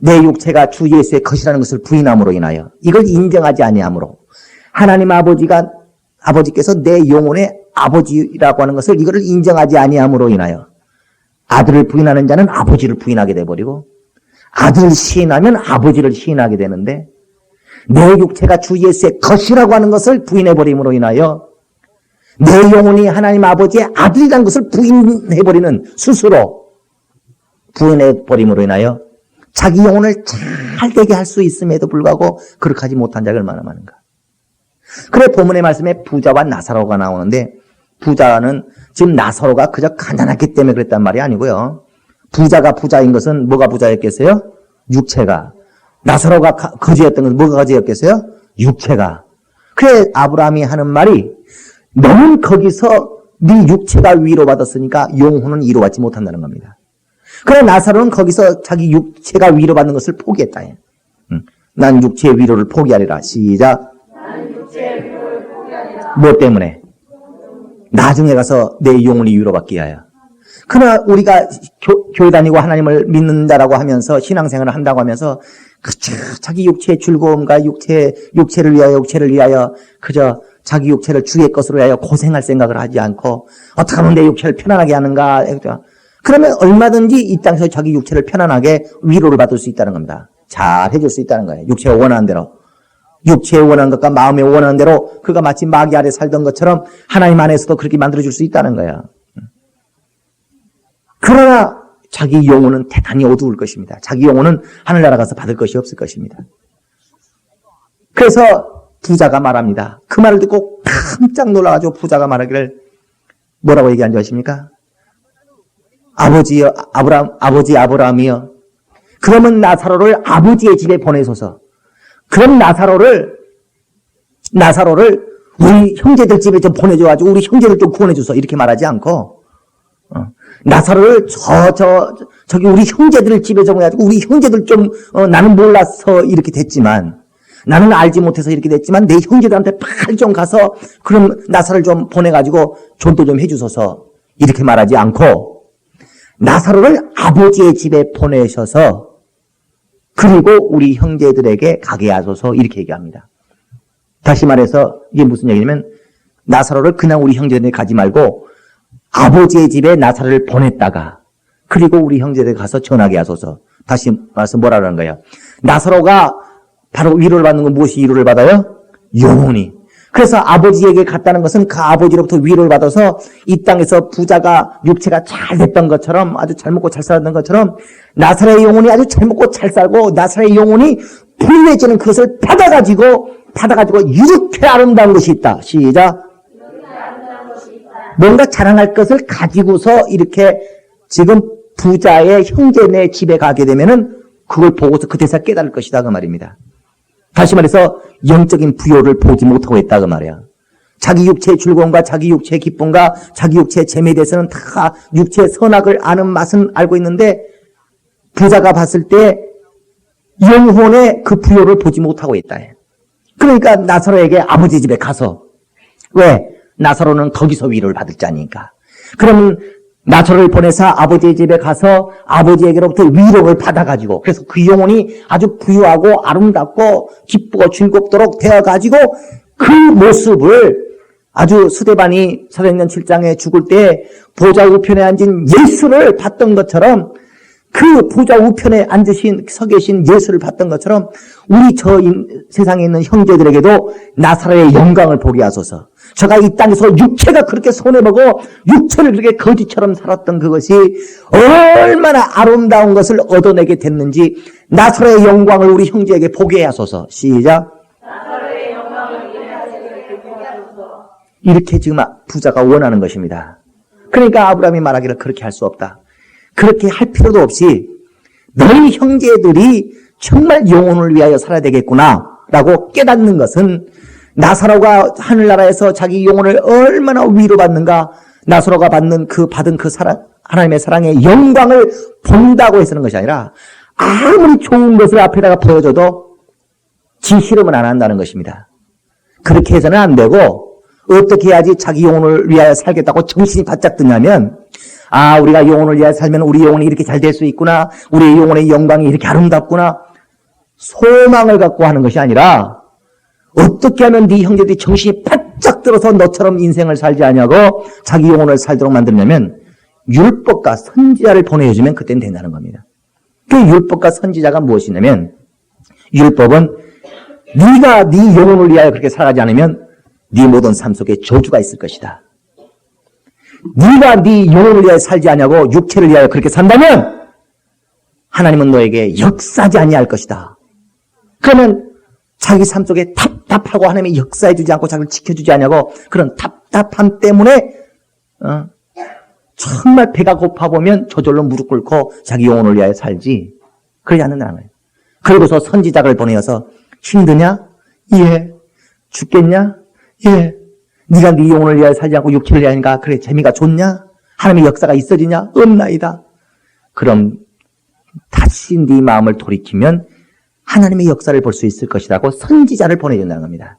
내 육체가 주 예수의 것이라는 것을 부인함으로 인하여, 이걸 인정하지 아니함으로, 하나님 아버지께서 내 영혼의 아버지라고 하는 것을, 이거를 인정하지 아니함으로 인하여 아들을 부인하는 자는 아버지를 부인하게 돼버리고, 아들을 시인하면 아버지를 시인하게 되는데 내 육체가 주 예수의 것이라고 하는 것을 부인해버림으로 인하여 내 영혼이 하나님 아버지의 아들이라는 것을 부인해버리는 스스로 부인해버림으로 인하여 자기 영혼을 잘 되게 할 수 있음에도 불구하고 그렇게 하지 못한 자가 얼마나 많은가. 그래 본문의 말씀에 부자와 나사로가 나오는데 부자는 지금 나사로가 그저 가난했기 때문에 그랬단 말이 아니고요. 부자가 부자인 것은 뭐가 부자였겠어요? 육체가. 나사로가 거지였던 것은 뭐가 거지였겠어요? 육체가. 그래 아브라함이 하는 말이 너는 거기서 네 육체가 위로받았으니까 영혼은 위로받지 못한다는 겁니다. 그래 나사로는 거기서 자기 육체가 위로받는 것을 포기했다. 난 육체의 위로를 포기하리라. 시작. 나는 육체의 위로를 포기하리라. 뭐 때문에? 나중에 가서 내 영혼이 위로받기 위하여. 그러나 우리가 교회 다니고 하나님을 믿는 자라고 하면서 신앙생활을 한다고 하면서 그저 자기 육체의 즐거움과 육체를 위하여 그저 자기 육체를 주의 것으로 위하여 고생할 생각을 하지 않고 어떻게 하면 내 육체를 편안하게 하는가. 그러면 얼마든지 이 땅에서 자기 육체를 편안하게 위로를 받을 수 있다는 겁니다. 잘 해줄 수 있다는 거예요. 육체가 원하는 대로. 육체에 원하는 것과 마음에 원하는 대로 그가 마치 마귀 아래 살던 것처럼 하나님 안에서도 그렇게 만들어줄 수 있다는 거예요. 그러나 자기 영혼은 대단히 어두울 것입니다. 자기 영혼은 하늘나라 가서 받을 것이 없을 것입니다. 그래서 부자가 말합니다. 그 말을 듣고 깜짝 놀라가지고 부자가 말하기를 뭐라고 얘기한 줄 아십니까? 아버지 아브라함이여. 그러면 나사로를 아버지의 집에 보내소서. 그럼 나사로를 우리 형제들 집에 좀 보내줘가지고 우리 형제들 좀 구원해줘서 이렇게 말하지 않고 나사로를 저기 우리 형제들 집에 좀 해가지고 우리 형제들 좀 나는 몰라서 이렇게 됐지만 나는 알지 못해서 이렇게 됐지만 내 형제들한테 빨리 좀 가서 그럼 나사로를 좀 보내가지고 전도 좀 해주소서 이렇게 말하지 않고 나사로를 아버지의 집에 보내셔서 그리고 우리 형제들에게 가게 하소서 이렇게 얘기합니다. 다시 말해서 이게 무슨 얘기냐면 나사로를 그냥 우리 형제들에게 가지 말고 아버지의 집에 나사로를 보냈다가 그리고 우리 형제들에게 가서 전하게 하소서. 다시 말해서 뭐라는 거예요? 나사로가 바로 위로를 받는 건 무엇이 위로를 받아요? 영혼이. 그래서 아버지에게 갔다는 것은 그 아버지로부터 위로를 받아서 이 땅에서 부자가 육체가 잘 됐던 것처럼 아주 잘 먹고 잘 살았던 것처럼 나사로의 영혼이 아주 잘 먹고 잘 살고 나사로의 영혼이 부유해지는 그것을 받아가지고 이렇게 아름다운 것이 있다. 시작. 뭔가 자랑할 것을 가지고서 이렇게 지금 부자의 형제네 집에 가게 되면은 그걸 보고서 그 대사 깨달을 것이다. 그 말입니다. 다시 말해서 영적인 부요를 보지 못하고 있다. 그 말이야. 자기 육체의 즐거움과 자기 육체의 기쁨과 자기 육체의 재미에 대해서는 다 육체의 선악을 아는 맛은 알고 있는데 부자가 봤을 때 영혼의 그 부요를 보지 못하고 있다. 그러니까 나사로에게 아버지 집에 가서 왜? 나사로는 거기서 위로를 받을 자니까. 그러면 나사로를 보내서 아버지의 집에 가서 아버지에게로부터 위로를 받아가지고 그래서 그 영혼이 아주 부유하고 아름답고 기쁘고 즐겁도록 되어가지고 그 모습을 아주 스데반이 사도행전 7장에 죽을 때 보좌 우편에 앉은 예수를 봤던 것처럼 그 보좌 우편에 서 계신 예수를 봤던 것처럼 우리 세상에 있는 형제들에게도 나사로의 영광을 보게 하소서. 저가 이 땅에서 육체가 그렇게 손해보고 육체를 그렇게 거지처럼 살았던 그것이 얼마나 아름다운 것을 얻어내게 됐는지 나사로의 영광을 우리 형제에게 보게 하소서. 시작. 나사로의 영광을 우리 형제에게 보게 하소서. 이렇게 지금 부자가 원하는 것입니다. 그러니까 아브라함이 말하기를 그렇게 할 수 없다. 그렇게 할 필요도 없이 너희 형제들이 정말 영혼을 위하여 살아야 되겠구나 라고 깨닫는 것은 나사로가 하늘나라에서 자기 영혼을 얼마나 위로받는가 나사로가 받은 그 사랑, 하나님의 사랑의 영광을 본다고 해서는 것이 아니라 아무리 좋은 것을 앞에다가 보여줘도 지 싫으면 안 한다는 것입니다. 그렇게 해서는 안 되고 어떻게 해야지 자기 영혼을 위하여 살겠다고 정신이 바짝 드냐면 우리가 영혼을 위하여 살면 우리 영혼이 이렇게 잘 될 수 있구나. 우리의 영혼의 영광이 이렇게 아름답구나. 소망을 갖고 하는 것이 아니라 어떻게 하면 네 형제들이 정신이 바짝 들어서 너처럼 인생을 살지 않냐고 자기 영혼을 살도록 만들냐면 율법과 선지자를 보내주면 그때는 된다는 겁니다. 그 율법과 선지자가 무엇이냐면, 율법은 네가 네 영혼을 위하여 그렇게 살아가지 않으면 네 모든 삶 속에 저주가 있을 것이다. 네가 네 영혼을 위하여 살지 않냐고 육체를 위하여 그렇게 산다면 하나님은 너에게 역사하지 아니할 것이다. 그러면 자기 삶 속에 답답하고 하나님이 역사해 주지 않고 자기를 지켜주지 않냐고 그런 답답함 때문에 정말 배가 고파 보면 저절로 무릎 꿇고 자기 영혼을 위하여 살지 그러지 않는다는 거예요. 그리고서 선지자를 보내어서 힘드냐? 예. 죽겠냐? 예. 네가 네 영혼을 위하여 살지 않고 육체를 위하여인가? 그래 재미가 좋냐? 하나님의 역사가 있어지냐? 없나이다. 그럼 다시 네 마음을 돌이키면 하나님의 역사를 볼 수 있을 것이라고 선지자를 보내준다는 겁니다.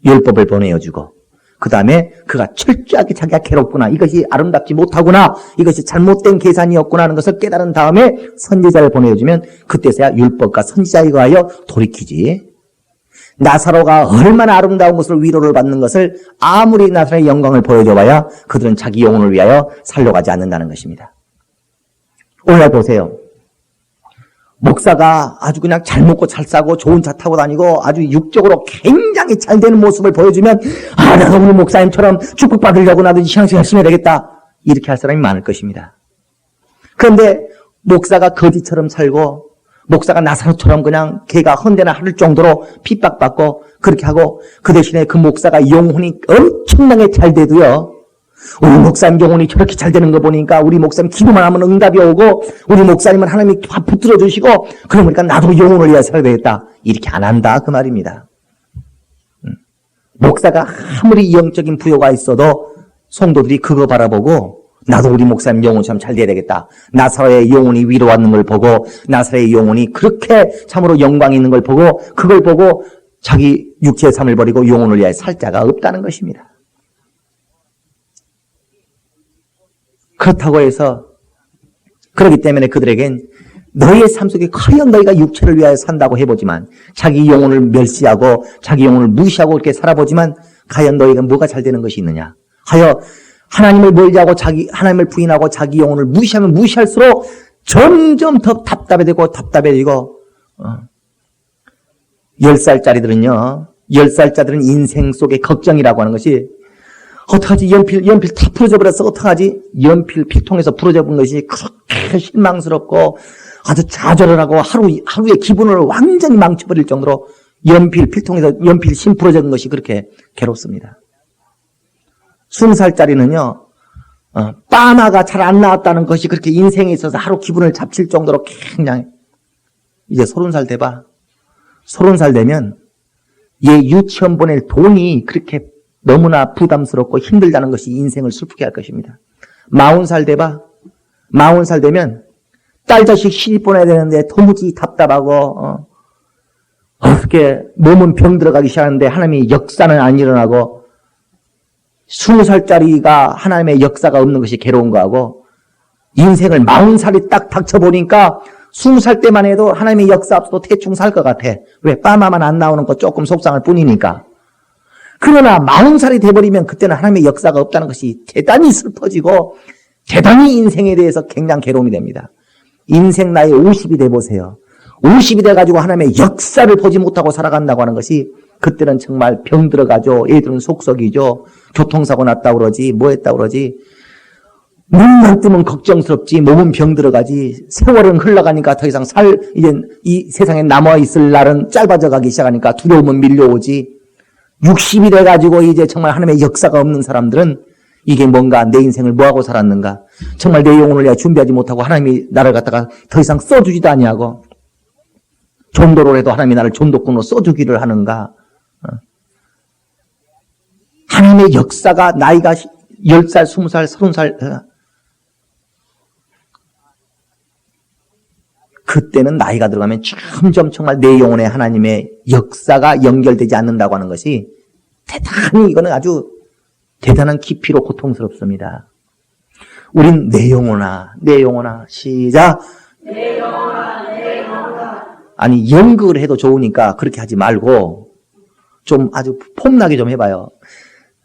율법을 보내어주고 그 다음에 그가 철저하게 자기가 괴롭구나, 이것이 아름답지 못하구나, 이것이 잘못된 계산이었구나 하는 것을 깨달은 다음에 선지자를 보내주면 그때서야 율법과 선지자에 의하여 돌이키지. 나사로가 얼마나 아름다운 것을 위로를 받는 것을 아무리 나사로의 영광을 보여줘봐야 그들은 자기 영혼을 위하여 살려가지 않는다는 것입니다. 오늘 보세요. 목사가 아주 그냥 잘 먹고 잘 싸고 좋은 차 타고 다니고 아주 육적으로 굉장히 잘 되는 모습을 보여주면 나도 우리 목사님처럼 축복받으려고 나도 신앙생활 열심히 해야 되겠다, 이렇게 할 사람이 많을 것입니다. 그런데 목사가 거지처럼 살고 목사가 나사로처럼 그냥 개가 헌데나 할 정도로 핍박받고 그렇게 하고 그 대신에 그 목사가 영혼이 엄청나게 잘 돼도요, 우리 목사님 영혼이 저렇게 잘 되는 거 보니까 우리 목사님 기도만 하면 응답이 오고 우리 목사님은 하나님이 다 붙들어 주시고 그러니까 나도 영혼을 위해 살아야 되겠다, 이렇게 안 한다 그 말입니다. 목사가 아무리 영적인 부여가 있어도 성도들이 그거 바라보고 나도 우리 목사님 영혼처럼 잘 돼야 되겠다, 나사로의 영혼이 위로받는 걸 보고 나사로의 영혼이 그렇게 참으로 영광이 있는 걸 보고 그걸 보고 자기 육체의 삶을 버리고 영혼을 위해 살 자가 없다는 것입니다. 그렇다고 해서 그렇기 때문에 그들에겐 너희의 삶 속에 과연 너희가 육체를 위하여 산다고 해보지만 자기 영혼을 멸시하고 자기 영혼을 무시하고 이렇게 살아보지만 과연 너희가 뭐가 잘 되는 것이 있느냐 하여 하나님을 멀리하고 하나님을 부인하고 자기 영혼을 무시하면 무시할수록 점점 더 답답해지고 10살짜리들은요, 10살짜리들은 인생 속의 걱정이라고 하는 것이 어떡하지? 연필 다 부러져 버렸어. 어떡하지? 연필 필통에서 부러져 본 것이 그렇게 실망스럽고 아주 좌절을 하고 하루의 기분을 완전히 망쳐버릴 정도로 연필 필통에서 연필 심 부러진 것이 그렇게 괴롭습니다. 20살짜리는요, 빠마가 잘 안 나왔다는 것이 그렇게 인생에 있어서 하루 기분을 잡칠 정도로 굉장히, 이제 30살 돼봐. 30살 되면 얘 유치원 보낼 돈이 그렇게 너무나 부담스럽고 힘들다는 것이 인생을 슬프게 할 것입니다. 40살 돼봐. 40살 되면 딸 자식 시집 보내야 되는데 도무지 답답하고 어떻게 몸은 병 들어가기 시작하는데 하나님의 역사는 안 일어나고 20살짜리가 하나님의 역사가 없는 것이 괴로운 거하고 인생을 40살이 딱 닥쳐보니까 20살 때만 해도 하나님의 역사 없어도 대충 살 것 같아. 왜? 빠마만 안 나오는 거 조금 속상할 뿐이니까. 그러나 40살이 돼버리면 그때는 하나님의 역사가 없다는 것이 대단히 슬퍼지고 대단히 인생에 대해서 굉장히 괴로움이 됩니다. 인생 나이 50이 돼보세요. 50이 돼가지고 하나님의 역사를 보지 못하고 살아간다고 하는 것이 그때는 정말 병 들어가죠. 애들은 속썩이죠. 교통사고 났다 그러지, 뭐 했다 그러지. 눈만 뜨면 걱정스럽지, 몸은 병 들어가지. 세월은 흘러가니까 더 이상 이제 이 세상에 남아있을 날은 짧아져 가기 시작하니까 두려움은 밀려오지. 60이 돼가지고 이제 정말 하나님의 역사가 없는 사람들은 이게 뭔가 내 인생을 뭐하고 살았는가, 정말 내 영혼을 내가 준비하지 못하고 하나님이 나를 갖다가 더 이상 써주지도 아니하고 전도를 해도 하나님이 나를 전도꾼으로 써주기를 하는가. 하나님의 역사가 나이가 10살, 20살, 30살 그때는 나이가 들어가면 점점 정말 내 영혼에 하나님의 역사가 연결되지 않는다고 하는 것이 대단히, 이거는 아주 대단한 깊이로 고통스럽습니다. 우린 내 영혼아, 내 영혼아, 시작. 내 영혼아, 내 영혼아. 아니, 연극을 해도 좋으니까 그렇게 하지 말고 좀 아주 폼나게 좀 해봐요.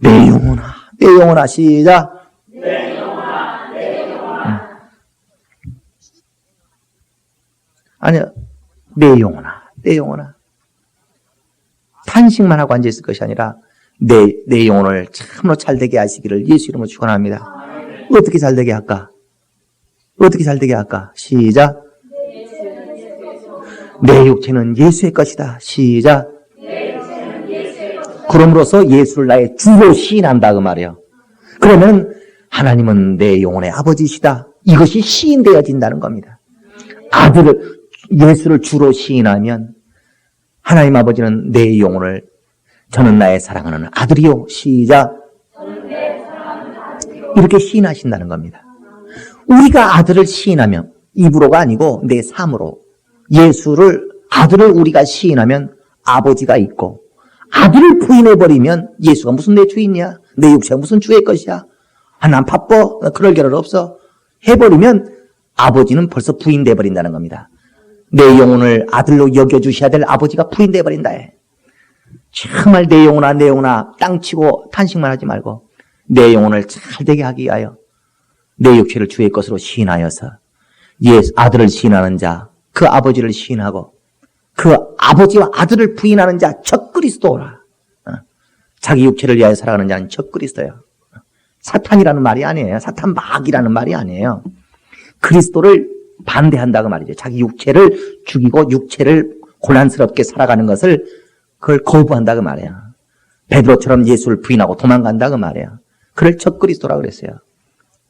내 영혼아, 내 영혼아, 시작. 내 영혼아, 내 영혼아. 아니요, 내 영혼아. 탄식만 하고 앉아있을 것이 아니라 내 영혼을 참으로 잘되게 하시기를 예수 이름으로 축원합니다. 어떻게 잘되게 할까? 시작. 내 육체는 예수의 것이다. 시작. 그럼으로써 예수를 나의 주로 시인한다 그 말이에요. 그러면 하나님은 내 영혼의 아버지시다. 이것이 시인되어진다는 겁니다. 예수를 주로 시인하면 하나님 아버지는 내 영혼을 저는 나의 사랑하는 아들이요. 시작. 이렇게 시인하신다는 겁니다. 우리가 아들을 시인하면 입으로가 아니고 내 삶으로 아들을 우리가 시인하면 아버지가 있고 아들을 부인해버리면 예수가 무슨 내 주인이야? 내 육체가 무슨 주의 것이야? 난 바빠. 그럴 겨를 없어. 해버리면 아버지는 벌써 부인돼 버린다는 겁니다. 내 영혼을 아들로 여겨주셔야 될 아버지가 부인돼 버린다. 정말 내 영혼아 땅치고 탄식만 하지 말고 내 영혼을 잘되게 하기 위하여 내 육체를 주의 것으로 시인하여서 아들을 시인하는 자, 그 아버지를 시인하고 그 아버지와 아들을 부인하는 자 적그리스도라. 자기 육체를 위하여 살아가는 자는 적그리스도예요. 사탄이라는 말이 아니에요. 사탄 마귀라는 말이 아니에요. 그리스도를 반대한다고 말이죠. 자기 육체를 죽이고 육체를 고난스럽게 살아가는 것을 그걸 거부한다고 말이에요. 베드로처럼 예수를 부인하고 도망간다고 말이에요. 그걸 적그리스도라고 그랬어요.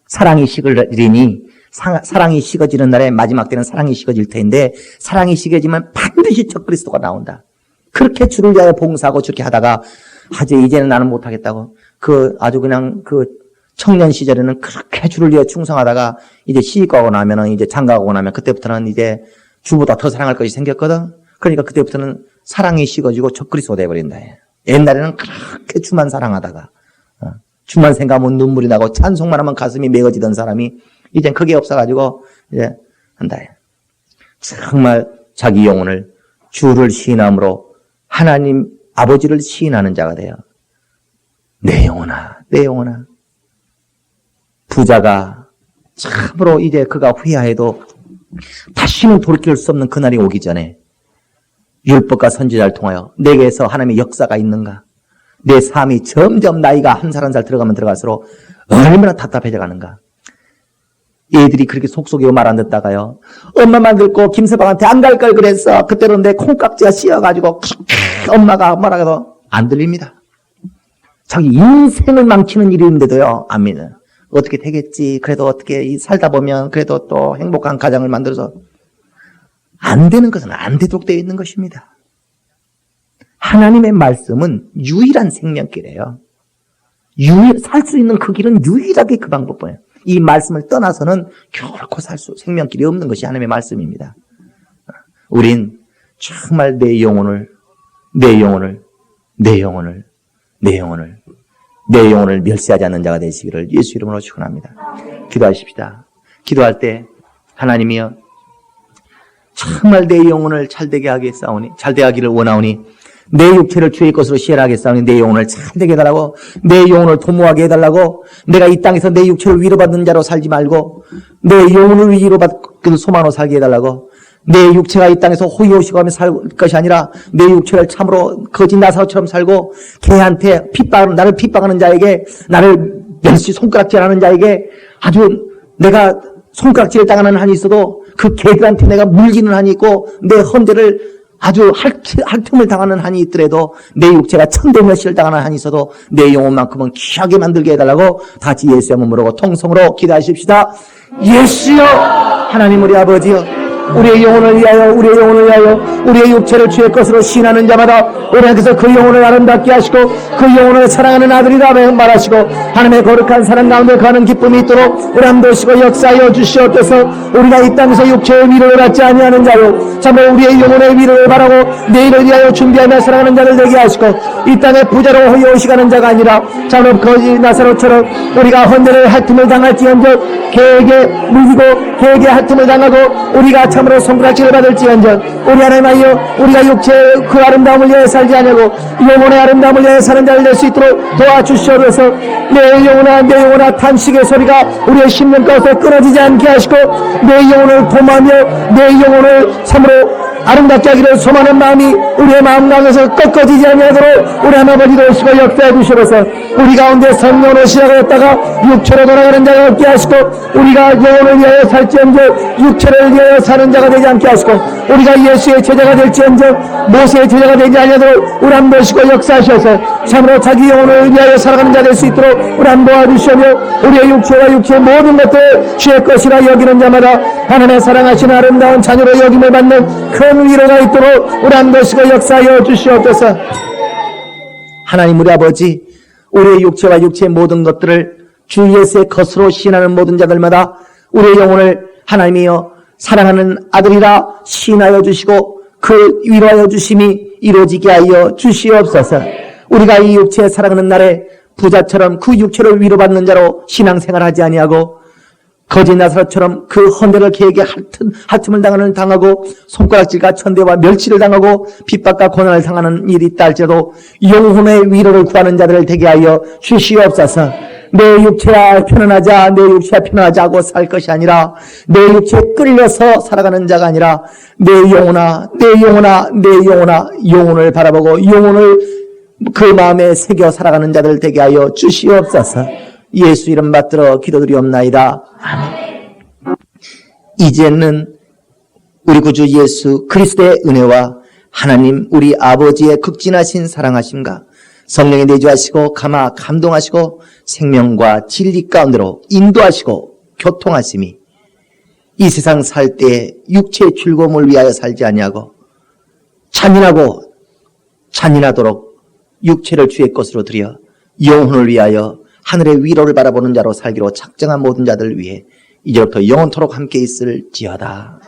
사랑이 식으리니 사랑이 식어지는 날에 마지막 때는 사랑이 식어질 텐데 사랑이 식어지면 반드시 적그리스도가 나온다. 그렇게 주를 위하여 봉사하고 저렇게 하다가 이제는 나는 못하겠다고 아주 그냥 청년 시절에는 그렇게 주를 위해 충성하다가 이제 시집가고 나면은 이제 장가가고 나면 그때부터는 이제 주보다 더 사랑할 것이 생겼거든. 그러니까 그때부터는 사랑이 식어지고 적그리스도가 돼버린다. 옛날에는 그렇게 주만 사랑하다가 주만 생각하면 눈물이 나고 찬송만 하면 가슴이 메어지던 사람이 이젠 그게 없어가지고 이제 한다. 정말 자기 영혼을 주를 시인함으로 하나님 아버지를 시인하는 자가 돼요. 내 영혼아. 부자가 참으로 이제 그가 회하해도 다시는 돌이킬 수 없는 그날이 오기 전에 율법과 선지자를 통하여 내게서 하나님의 역사가 있는가? 내 삶이 점점 나이가 한 살 한 살 들어가면 들어갈수록 얼마나 답답해져 가는가? 애들이 그렇게 속속이고 말 안 듣다가요. 엄마만 듣고 김서방한테 안 갈 걸 그랬어. 그때는 내 콩깍지가 씌어가지고 엄마가 뭐라 해도 안 들립니다. 자기 인생을 망치는 일인데도요. 안 믿어요. 어떻게 되겠지. 그래도 어떻게 살다 보면 그래도 또 행복한 가정을 만들어서 안 되는 것은 안 되도록 되어 있는 것입니다. 하나님의 말씀은 유일한 생명길이에요. 살 수 있는 그 길은 유일하게 그 방법이에요. 이 말씀을 떠나서는 결코 생명길이 없는 것이 하나님의 말씀입니다. 우린 정말 내 영혼을 멸시하지 않는 자가 되시기를 예수 이름으로 축원합니다. 기도하십시다. 기도할 때 하나님이여 정말 내 영혼을 잘되게 하기를 원하오니 내 육체를 주의 것으로 시행하겠사오니 내 영혼을 잘되게 해달라고, 내 영혼을 도모하게 해달라고, 내가 이 땅에서 내 육체를 위로받는 자로 살지 말고 내 영혼을 위로받는 소망으로 살게 해달라고, 내 육체가 이 땅에서 호의호식하며 살 것이 아니라 내 육체를 참으로 거짓 나사처럼 살고 개한테 나를 핍박하는 자에게, 나를 멸시 손가락질하는 자에게 아주 내가 손가락질을 당하는 한이 있어도 그 개들한테 내가 물기는 한이 있고 내 헌재를 아주 핥음을 당하는 한이 있더라도 내 육체가 천대멸시를 당하는 한이 있어도 내 영혼만큼은 귀하게 만들게 해달라고 다 같이 예수의 몸으로 통성으로 기도하십시다. 예수여, 하나님 우리 아버지여, 우리의 영혼을 위하여 우리의 육체를 주의 것으로 시인하는 자마다 우리께서 그 영혼을 아름답게 하시고 그 영혼을 사랑하는 아들이라 말하시고 하나님의 거룩한 사랑 가운데 가는 기쁨이 있도록 우람도시고 역사하여 주시옵소서. 우리가 이 땅에서 육체의 위로를 받지 아니하는 자요 참으로 우리의 영혼의 위로를 바라고 내일을 위하여 준비하며 살아가는 자를 되게 하시고 이 땅에 부자로 허여오시가는 자가 아니라 참으로 거지 나사로처럼 우리가 헌재를 핥음을 당할지언정 개에게 물리고 개에게 핥음을 당하고 우리가 참으로 손가락질을 받을지언정 우리 하나님이여 우리가 육체의 그 아름다움을 위해 살지 아니하고 영혼의 아름다움을 위해 사는 자를 낼 수 있도록 도와주시옵소서. 내 영혼아 탄식의 소리가 우리의 심령 가운데 끊어지지 않게 하시고 내 영혼을 도마며 내 영혼을 참으로 아름답게 하기를 소망하는 마음이 우리의 마음 가운데서 꺾어지지 아니하도록 우리 하나님 도우시고 역사해 주시옵소서. 우리 가운데 성령으로 시작하였다가 육체로 돌아가는 자가 없게 하시고 우리가 영혼을 위하여 살지언정 육체를 위하여 사는 자가 되지 않게 하시고 우리가 예수의 제자가 될지언정 모세의 제자가 되지 아니하도록 우리 하나님 도우시고 역사하셔서 참으로 자기 영혼을 위하여 살아가는 자 될 수 있도록 우리 하나님 도와주시오며 우리의 육체와 육체의 모든 것들 주의 것이라 여기는 자마다 하나님의 사랑하시는 아름다운 자녀로 여김을 받는 큰 위로가 있도록 우리 하나님 도우시고 역사하여 주시옵소서. 하나님 우리 아버지 우리의 육체와 육체의 모든 것들을 주 예수의 것으로 시인하는 모든 자들마다 우리의 영혼을 하나님이여 사랑하는 아들이라 시인하여 주시고 그 위로하여 주심이 이루어지게 하여 주시옵소서. 우리가 이 육체에 살아가는 날에 부자처럼 그 육체를 위로받는 자로 신앙생활하지 아니하고 거짓 나사로처럼 그 헌대를 계획에 핥음을 당하고 손가락질과 천대와 멸치를 당하고 핍박과 고난을 당하는 일이 있다 할지라도 영혼의 위로를 구하는 자들을 되게 하여 주시옵소서. 내 육체야 편안하자 내 육체야 편안하자고 살 것이 아니라 내 육체에 끌려서 살아가는 자가 아니라 내 영혼아 영혼을 바라보고 영혼을 그 마음에 새겨 살아가는 자들 되게 하여 주시옵소서. 예수 이름 받들어 기도드리옵나이다. 아멘. 이제는 우리 구주 예수 그리스도의 은혜와 하나님 우리 아버지의 극진하신 사랑하심과 성령의 내주하시고 감동하시고 생명과 진리 가운데로 인도하시고 교통하심이 이 세상 살 때 육체의 즐거움을 위하여 살지 아니하고 잔인하도록 육체를 주의 것으로 드려 영혼을 위하여 하늘의 위로를 바라보는 자로 살기로 작정한 모든 자들을 위해 이제부터 영원토록 함께 있을지어다.